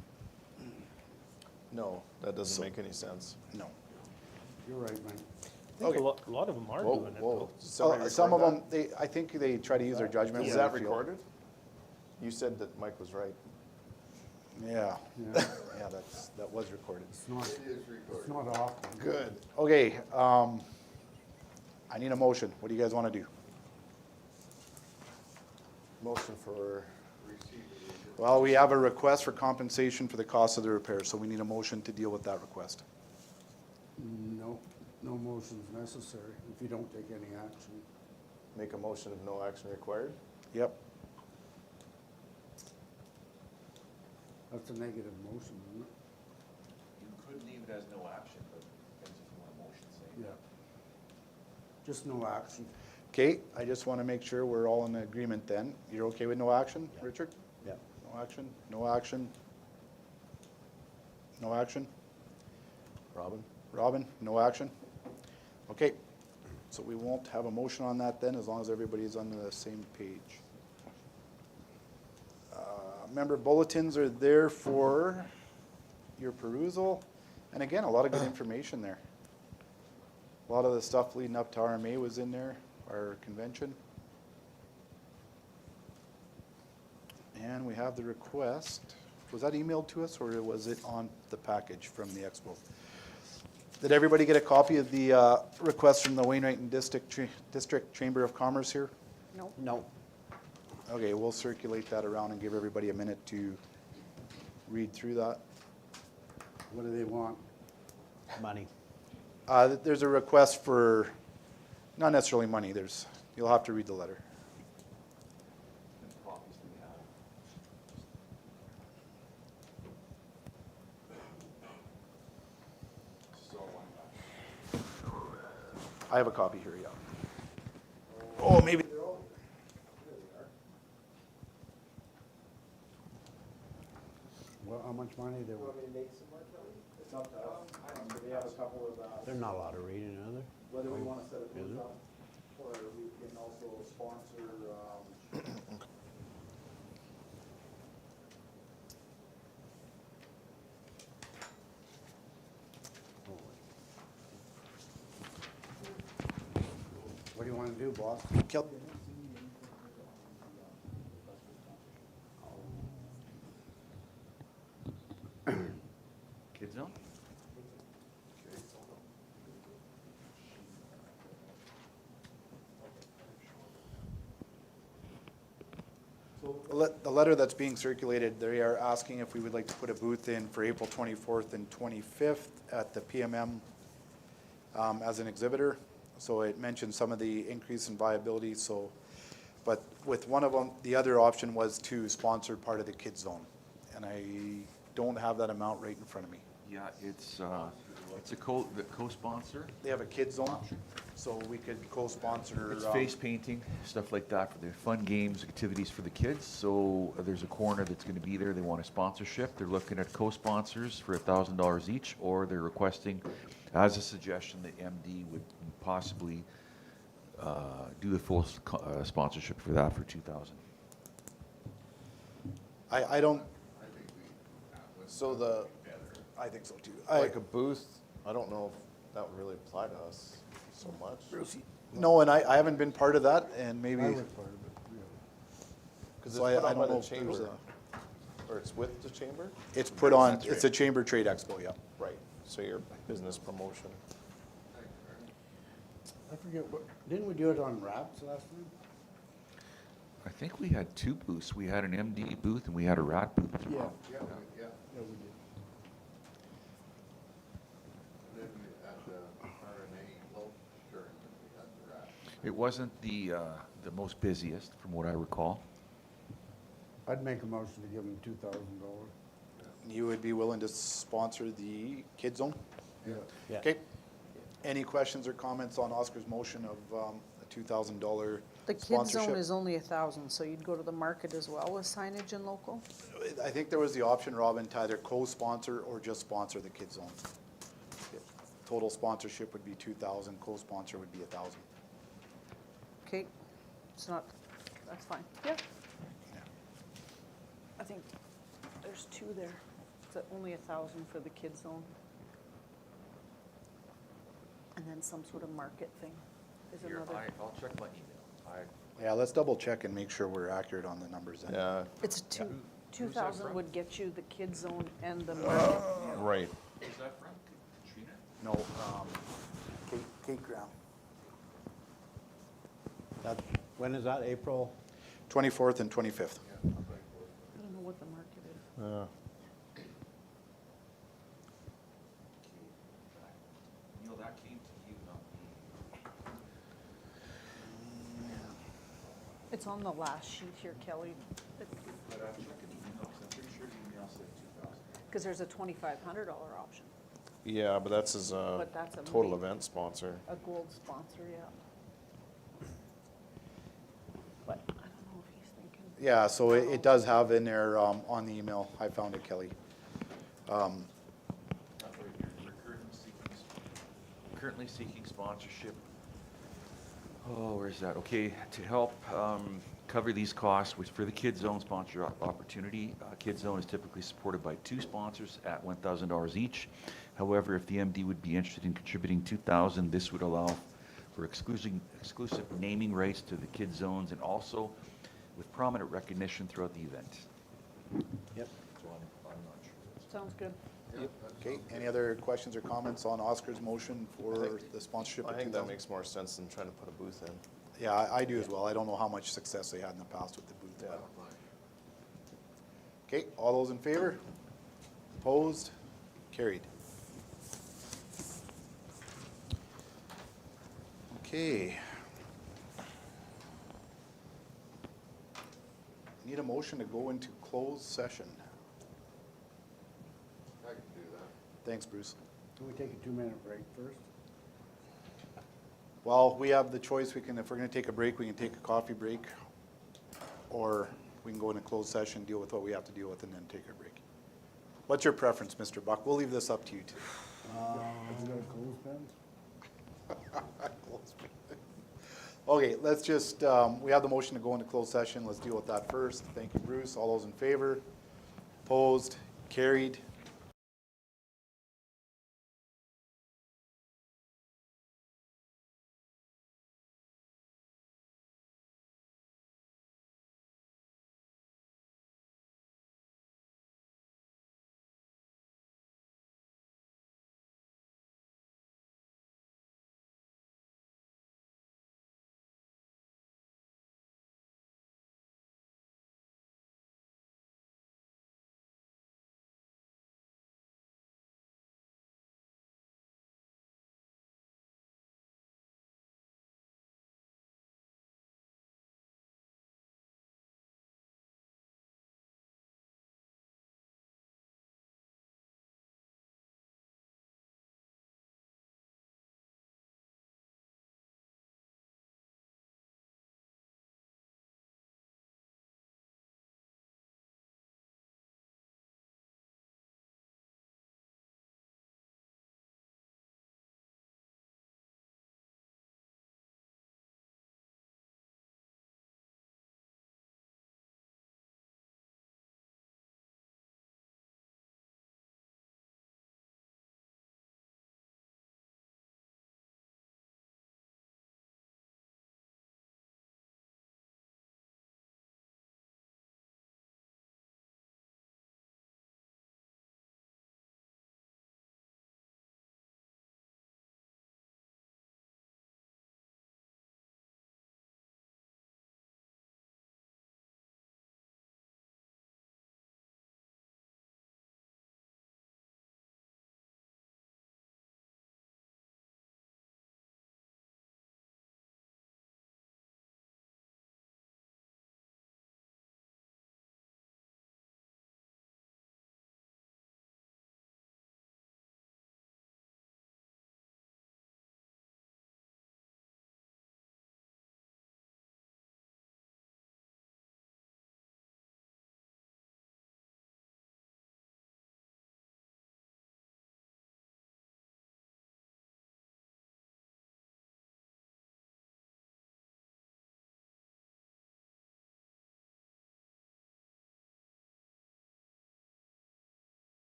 No, that doesn't make any sense. No. You're right, Mike. I think a lot of them are Whoa, doing it whoa. though. Did somebody Some of record them, I think they try to use their judgment. Is when that they feel- recorded? You said that Mike was right. Yeah, Yeah, yeah, that was recorded. it's not, It is it's recorded. not often. Good. Okay, I need a motion. What do you guys want to do? Motion for, Well, we have a request for compensation for the cost of the repair, so we need a motion to deal with that request. No, no motion's necessary if you don't take any action. make a motion of no action required? Yep, That's a negative motion, isn't it? You could leave it as no action, but depends if you want a motion, say. Yeah. Just no action. okay, I just want to make sure we're all in agreement then. You're okay with no action, Richard? Yeah. No action, no action? No action? Robin? Robin, no action? Okay, so we won't have a motion on that then, as long as everybody's on the same page. Member bulletins are there for your perusal, and again, a lot of good information there. A lot of the stuff leading up to RMA was in there, our convention. And we have the request. Was that emailed to us, or was it on the package from the expo? Did everybody get a copy of the request from the Wainwright and District Chamber of Commerce here? No. No. Okay, we'll circulate that around and give everybody a minute to read through that. What do they want? Money. There's a request for, not necessarily money, you'll have to read the letter. And copies do we have? This is all one back. I have a copy here, yeah. Oh, maybe. Well, how much money they were? to make some more, Kelly? It's up to us. They have a couple of, There's not a lot of reading, are there? whether we want to set a Is booth it? up, or we can also sponsor, What do you wanna do, boss? Kel- Kids Zone? The letter that's being circulated, they are asking if we would like to put a booth in for April 24th and 25th at the PMM as an exhibitor. So it mentions some of the increase in viability, so, but with one of them, the other option was to sponsor part of the Kids Zone. And I don't have that amount right in front of me. Yeah, it's a co-sponsor. They have a Kids Zone, so we could co-sponsor. It's face painting, stuff like that for the fun games, activities for the kids. So there's a corner that's going to be there. They want a sponsorship. They're looking at co-sponsors for $1,000 each, or they're requesting, as a suggestion, that MD would possibly do the full sponsorship for that for $2,000. I don't, So the, I think so too. like a booth, I don't know if that would really apply to us so much. No, and I haven't been part of that, and maybe, I was part of it, yeah. Cause it's So put I on by don't know the if there's chamber, or it's with the chamber? it's put on, That's it's a Chamber Trade Expo, yeah. Right, so your business promotion. I forget what, didn't we do it on wraps last time? I think we had two booths. We had an MD booth and we had a rat booth as well. Yeah, Yeah, we did. and then we had the RNA loaf shirt, and we had the rat. It wasn't the most busiest, from what I recall. I'd make a motion to give them $2,000. You would be willing to sponsor the Kids Zone? Yeah. Yeah. Okay. Any questions or comments on Oscar's motion of a $2,000 The Kids sponsorship? Zone is only 1,000, so you'd go to the market as well with signage and local? I think there was the option, Robin, to either co-sponsor or just sponsor the Kids Zone. Total sponsorship would be 2,000, co-sponsor would be 1,000. Okay, it's not, that's fine. Yeah. I think there's two there. It's only 1,000 for the Kids Zone. And then some sort of market thing is another. I'll check my email. Yeah, let's double check and make sure we're accurate on the numbers then. Yeah, It's Who's that 2,000 from? would get you the Kids Zone and the market. right. Who's that from? Katrina? No, Kate Graham. That, when is that, April? 24th and 25th. I don't know what the market is. Neil, that came to you, not me. It's on the last sheet here, Kelly, But I'm checking the email, because I'm pretty sure the email said 2,000. because there's a $2,500 option, Yeah, but that's as a But that's a total main- event sponsor. a gold sponsor, yeah. But I don't know if he's thinking. Yeah, so it does have in there on the email. I found it, Kelly. That's right here. We're currently seeking sponsorship. Oh, where's that? Okay, to help cover these costs which for the Kids Zone sponsor opportunity. Kids Zone is typically supported by two sponsors at $1,000 each. However, if the MD would be interested in contributing $2,000, this would allow for exclusive naming rights to the Kids Zones and also with prominent recognition throughout the event. Yep. So I'm not sure. Sounds good. Okay, any other questions or comments on Oscar's motion for the sponsorship I of think that 2,000? makes more sense than trying to put a booth in. Yeah, I do as well. I don't know how much success they had in the past with the booth. Yeah. Okay, all those in favor? Opposed? Carried. Okay. Need a motion to go into closed session. I can do that. Thanks, Bruce. Can we take a 2-minute break first? Well, we have the choice. We can, if we're gonna take a break, we can take a coffee break. Or we can go into closed session, deal with what we have to deal with, and then take a break. What's your preference, Mr. Buck? We'll leave this up to you two. Is it a clothespin? Okay, let's just, we have the motion to go into closed session. Let's deal with that first. Thank you, Bruce. All those in favor? Opposed? Carried.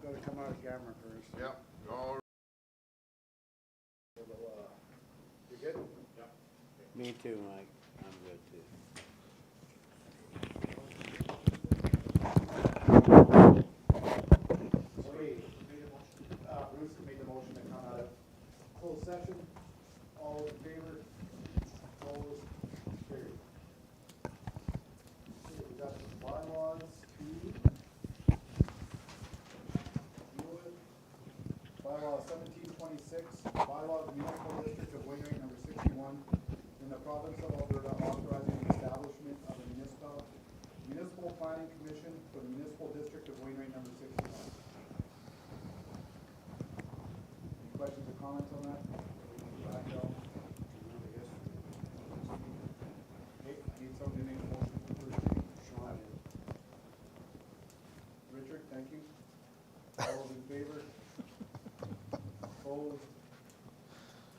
Gotta come out of camera first. Yep, all You good? Me too, Mike. I'm good too. Okay, Bruce made the motion to come out of closed session. All those in favor? Opposed? Carried. Okay, we got some bylaws to deal with. Bylaw 1726, bylaw of the municipal district of Wainwright number 61 in the province of Alberta authorizing the establishment of a municipal planning commission for the municipal district of Wainwright number 61. Any questions or comments on that? Back down. Okay, I need someone to make a motion for first reading. Sean did. Richard, thank you. All those in favor? Opposed?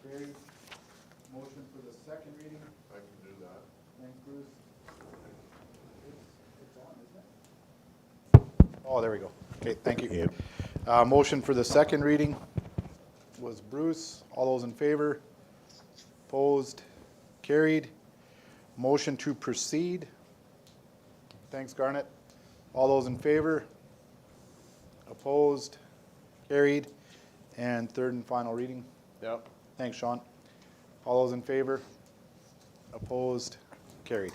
Carried. Motion for the second reading. I can do that. Thanks, Bruce. It's on, isn't it? Oh, there we go. Okay, thank you. Motion for the second reading was Bruce. All those in favor? Opposed? Carried. Motion to proceed. Thanks, Garnet. All those in favor? Opposed? Carried. And third and final reading. Yep. Thanks, Sean. All those in favor? Opposed? Carried.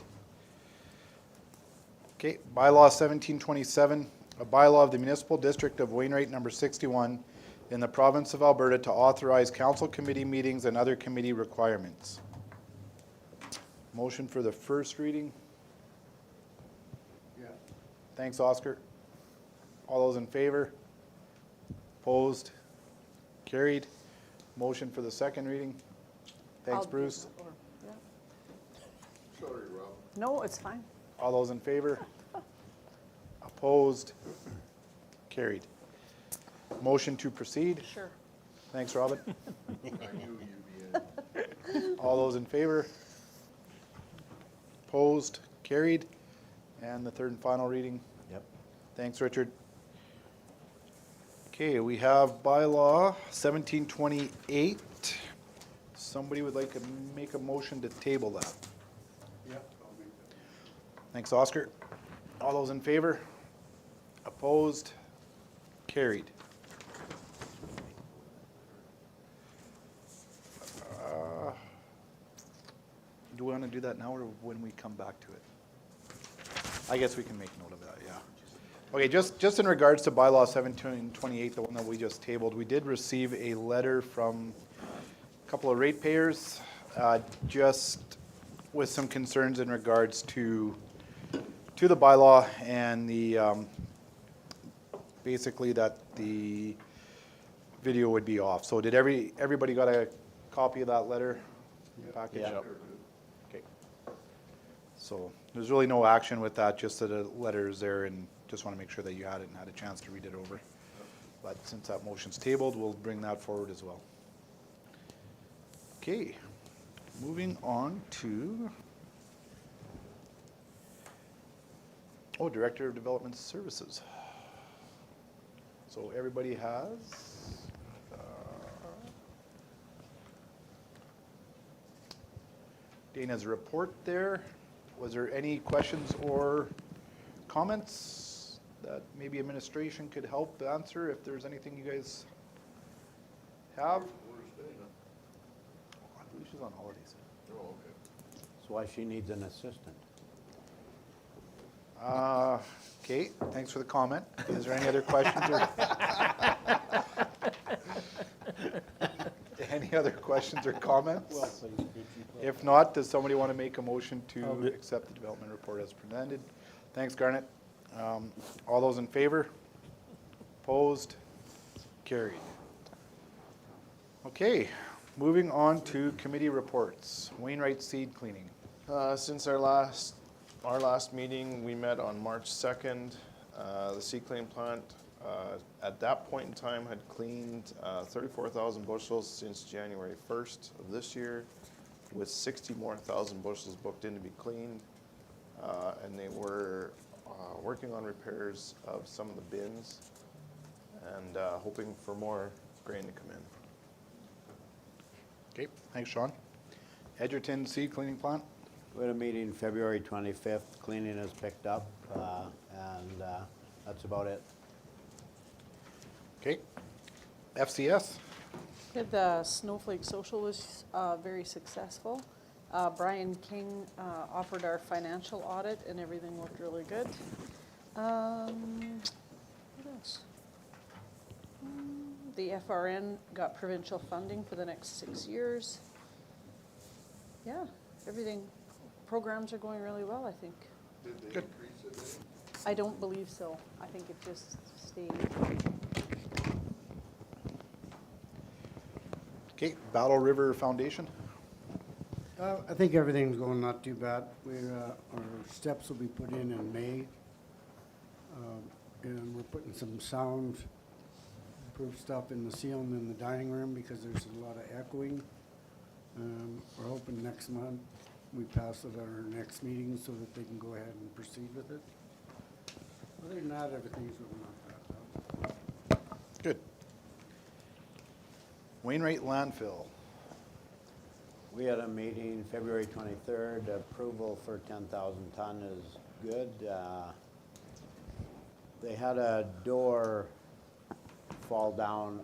Okay, bylaw 1727, a bylaw of the municipal district of Wainwright number 61 in the province of Alberta to authorize council committee meetings and other committee requirements. Motion for the first reading. Yeah. Thanks, Oscar. All those in favor? Opposed? Carried. Motion for the second reading. Thanks, I'll do Bruce. that, or- yeah. Sorry, Rob. No, it's fine. All those in favor? Opposed? Carried. Motion to proceed. Sure. Thanks, Robin. I knew you'd be in. All those in favor? Opposed? Carried. And the third and final reading. Yep. Thanks, Richard. Okay, we have bylaw 1728. Somebody would like to make a motion to table that. Yeah, I'll make that. Thanks, Oscar. All those in favor? Opposed? Carried. Do we want to do that now or when we come back to it? I guess we can make note of that, yeah. Okay, just in regards to bylaw 1728, the one that we just tabled, we did receive a letter from a couple of ratepayers, just with some concerns in regards to the bylaw and the, basically that the video would be off. So did everybody got a copy of that letter? Package? Yep. Okay. So there's really no action with that, just that a letter is there, and just want to make sure that you had it and had a chance to read it over. But since that motion's tabled, we'll bring that forward as well. Okay, moving on to, Director of Development Services. So everybody has Dana's report there. Was there any questions or comments that maybe administration could help answer if there's anything you guys have? Where's Dana? I believe she's on holidays. Oh, okay. That's why she needs an assistant. Okay, thanks for the comment. Is there any other questions or? Any other questions or comments? If not, does somebody want to make a motion to accept the development report as presented? Thanks, Garnet. All those in favor? Opposed? Carried. Okay, moving on to committee reports. Wainwright seed cleaning. Since our last meeting, we met on March 2nd. The seed cleaning plant, at that point in time, had cleaned 34,000 bushels since January 1st of this year, with 60 more thousand bushels booked in to be cleaned. And they were working on repairs of some of the bins and hoping for more grain to come in. Okay, thanks, Sean. Edgerton Seed Cleaning Plant? We had a meeting February 25th, cleaning is picked up, and that's about it. Okay. FCS? The Snowflake Social was very successful. Brian King offered our financial audit and everything looked really good. What else? The FRN got provincial funding for the next 6 years. Yeah, everything, programs are going really well, I think. Did they Good. increase it any? I don't believe so. I think it just stayed. Okay, Battle River Foundation? I think everything's going not too bad. Our steps will be put in May. And we're putting some sound-proof stuff in the ceiling in the dining room because there's a lot of echoing. We're hoping next month we pass it at our next meeting so that they can go ahead and proceed with it. Other than that, everything's really not bad. Good. Wainwright Landfill? We had a meeting February 23rd, approval for 10,000 ton is good. They had a door fall down,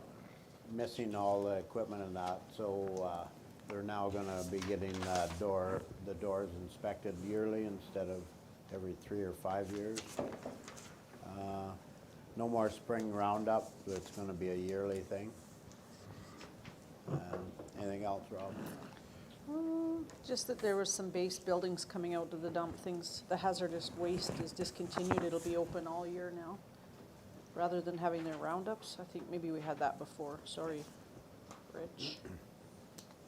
missing all the equipment and that, so they're now gonna be getting the doors inspected yearly instead of every 3 or 5 years. No more spring roundup, it's gonna be a yearly thing. Anything else, Rob? Just that there was some base buildings coming out of the dump things. The hazardous waste is discontinued. It'll be open all year now. Rather than having their roundups, I think maybe we had that before. Sorry, Rich.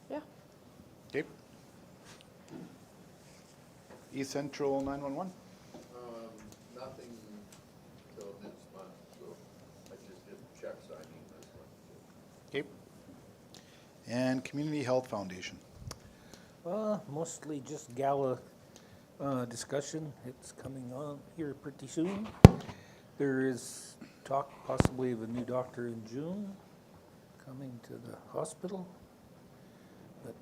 Yeah. Okay. East Central 911? Nothing till next month, so I just did check signing this one. Okay. And Community Health Foundation? Mostly just gala discussion. It's coming on here pretty soon. There is talk possibly of a new doctor in June coming to the hospital. But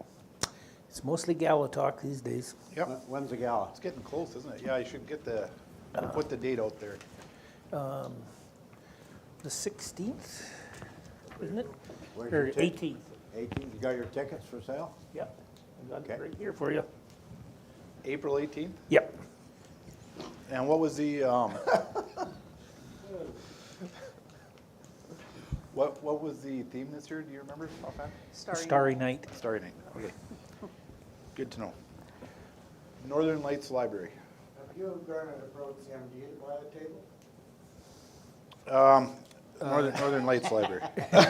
it's mostly gala talk these days. Yep. When's the gala? It's getting close, isn't it? Yeah, I should get put the date out there. The 16th, isn't it? Where's Or your ticket? 18th. 18th, you got your tickets for sale? Yep. I got Okay. it right here for you. April 18th? Yep. And what was the, what was the theme this year? Do you remember offhand? Starry Night. Starry Night, okay. Good to know. Northern Lights Library. Have you and Garnet approached the MD to buy a table? Northern Lights Library. Because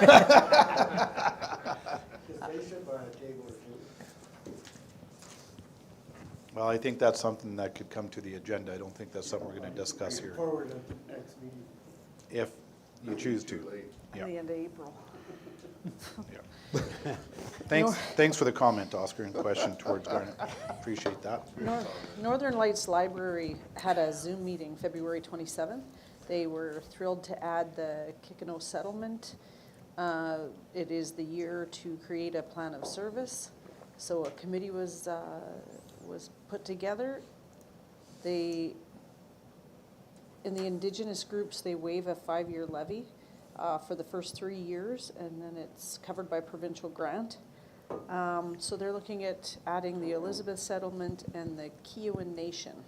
they should buy a table or two. Well, I think that's something that could come to the agenda. I don't think that's something we're gonna discuss here, Forward at the next meeting. if you choose to. Too late. Yeah. The end of April. Yeah. Thanks for the comment, Oscar, and question towards Garnet. Appreciate that. Northern Lights Library had a Zoom meeting February 27th. They were thrilled to add the Kikino settlement. It is the year to create a plan of service. So a committee was put together. In the Indigenous groups, they waive a 5-year levy for the first 3 years, and then it's covered by provincial grant. So they're looking at adding the Elizabeth settlement and the Kiowa Nation.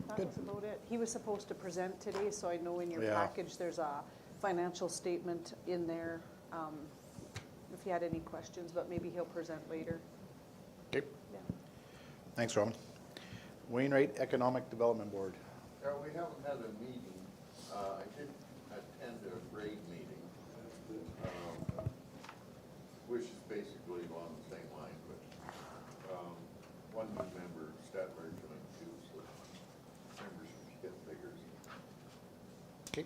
That was about it. He was supposed to present today, so I know in your Yeah. package, there's a financial statement in there, if you had any questions, but maybe he'll present later. Okay, Yeah. thanks, Robin. Wainwright Economic Development Board. Yeah, we haven't had a meeting. I did attend a grade meeting, which is basically along the same line, but one new member, Statler, coming too, so membership's getting bigger. Okay.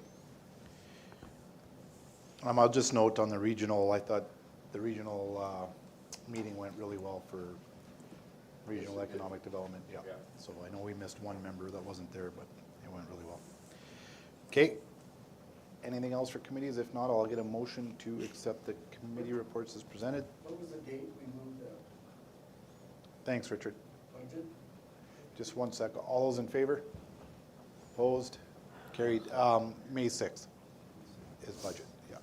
I'll just note on the regional, I thought the regional meeting went really well for regional Yes, it did. economic development, yeah. Yeah. So I know we missed one member that wasn't there, but it went really well. Okay, anything else for committees? If not, I'll get a motion to accept the committee reports as presented. What was the date we moved the Thanks, Richard. budget? Just 1 second. All those in favor? Opposed? Carried. May 6th is budget, yeah.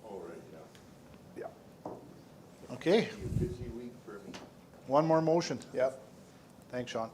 All right, yeah. Yeah. Okay, Be a busy week for me. one more motion. Yep. Thanks, Sean.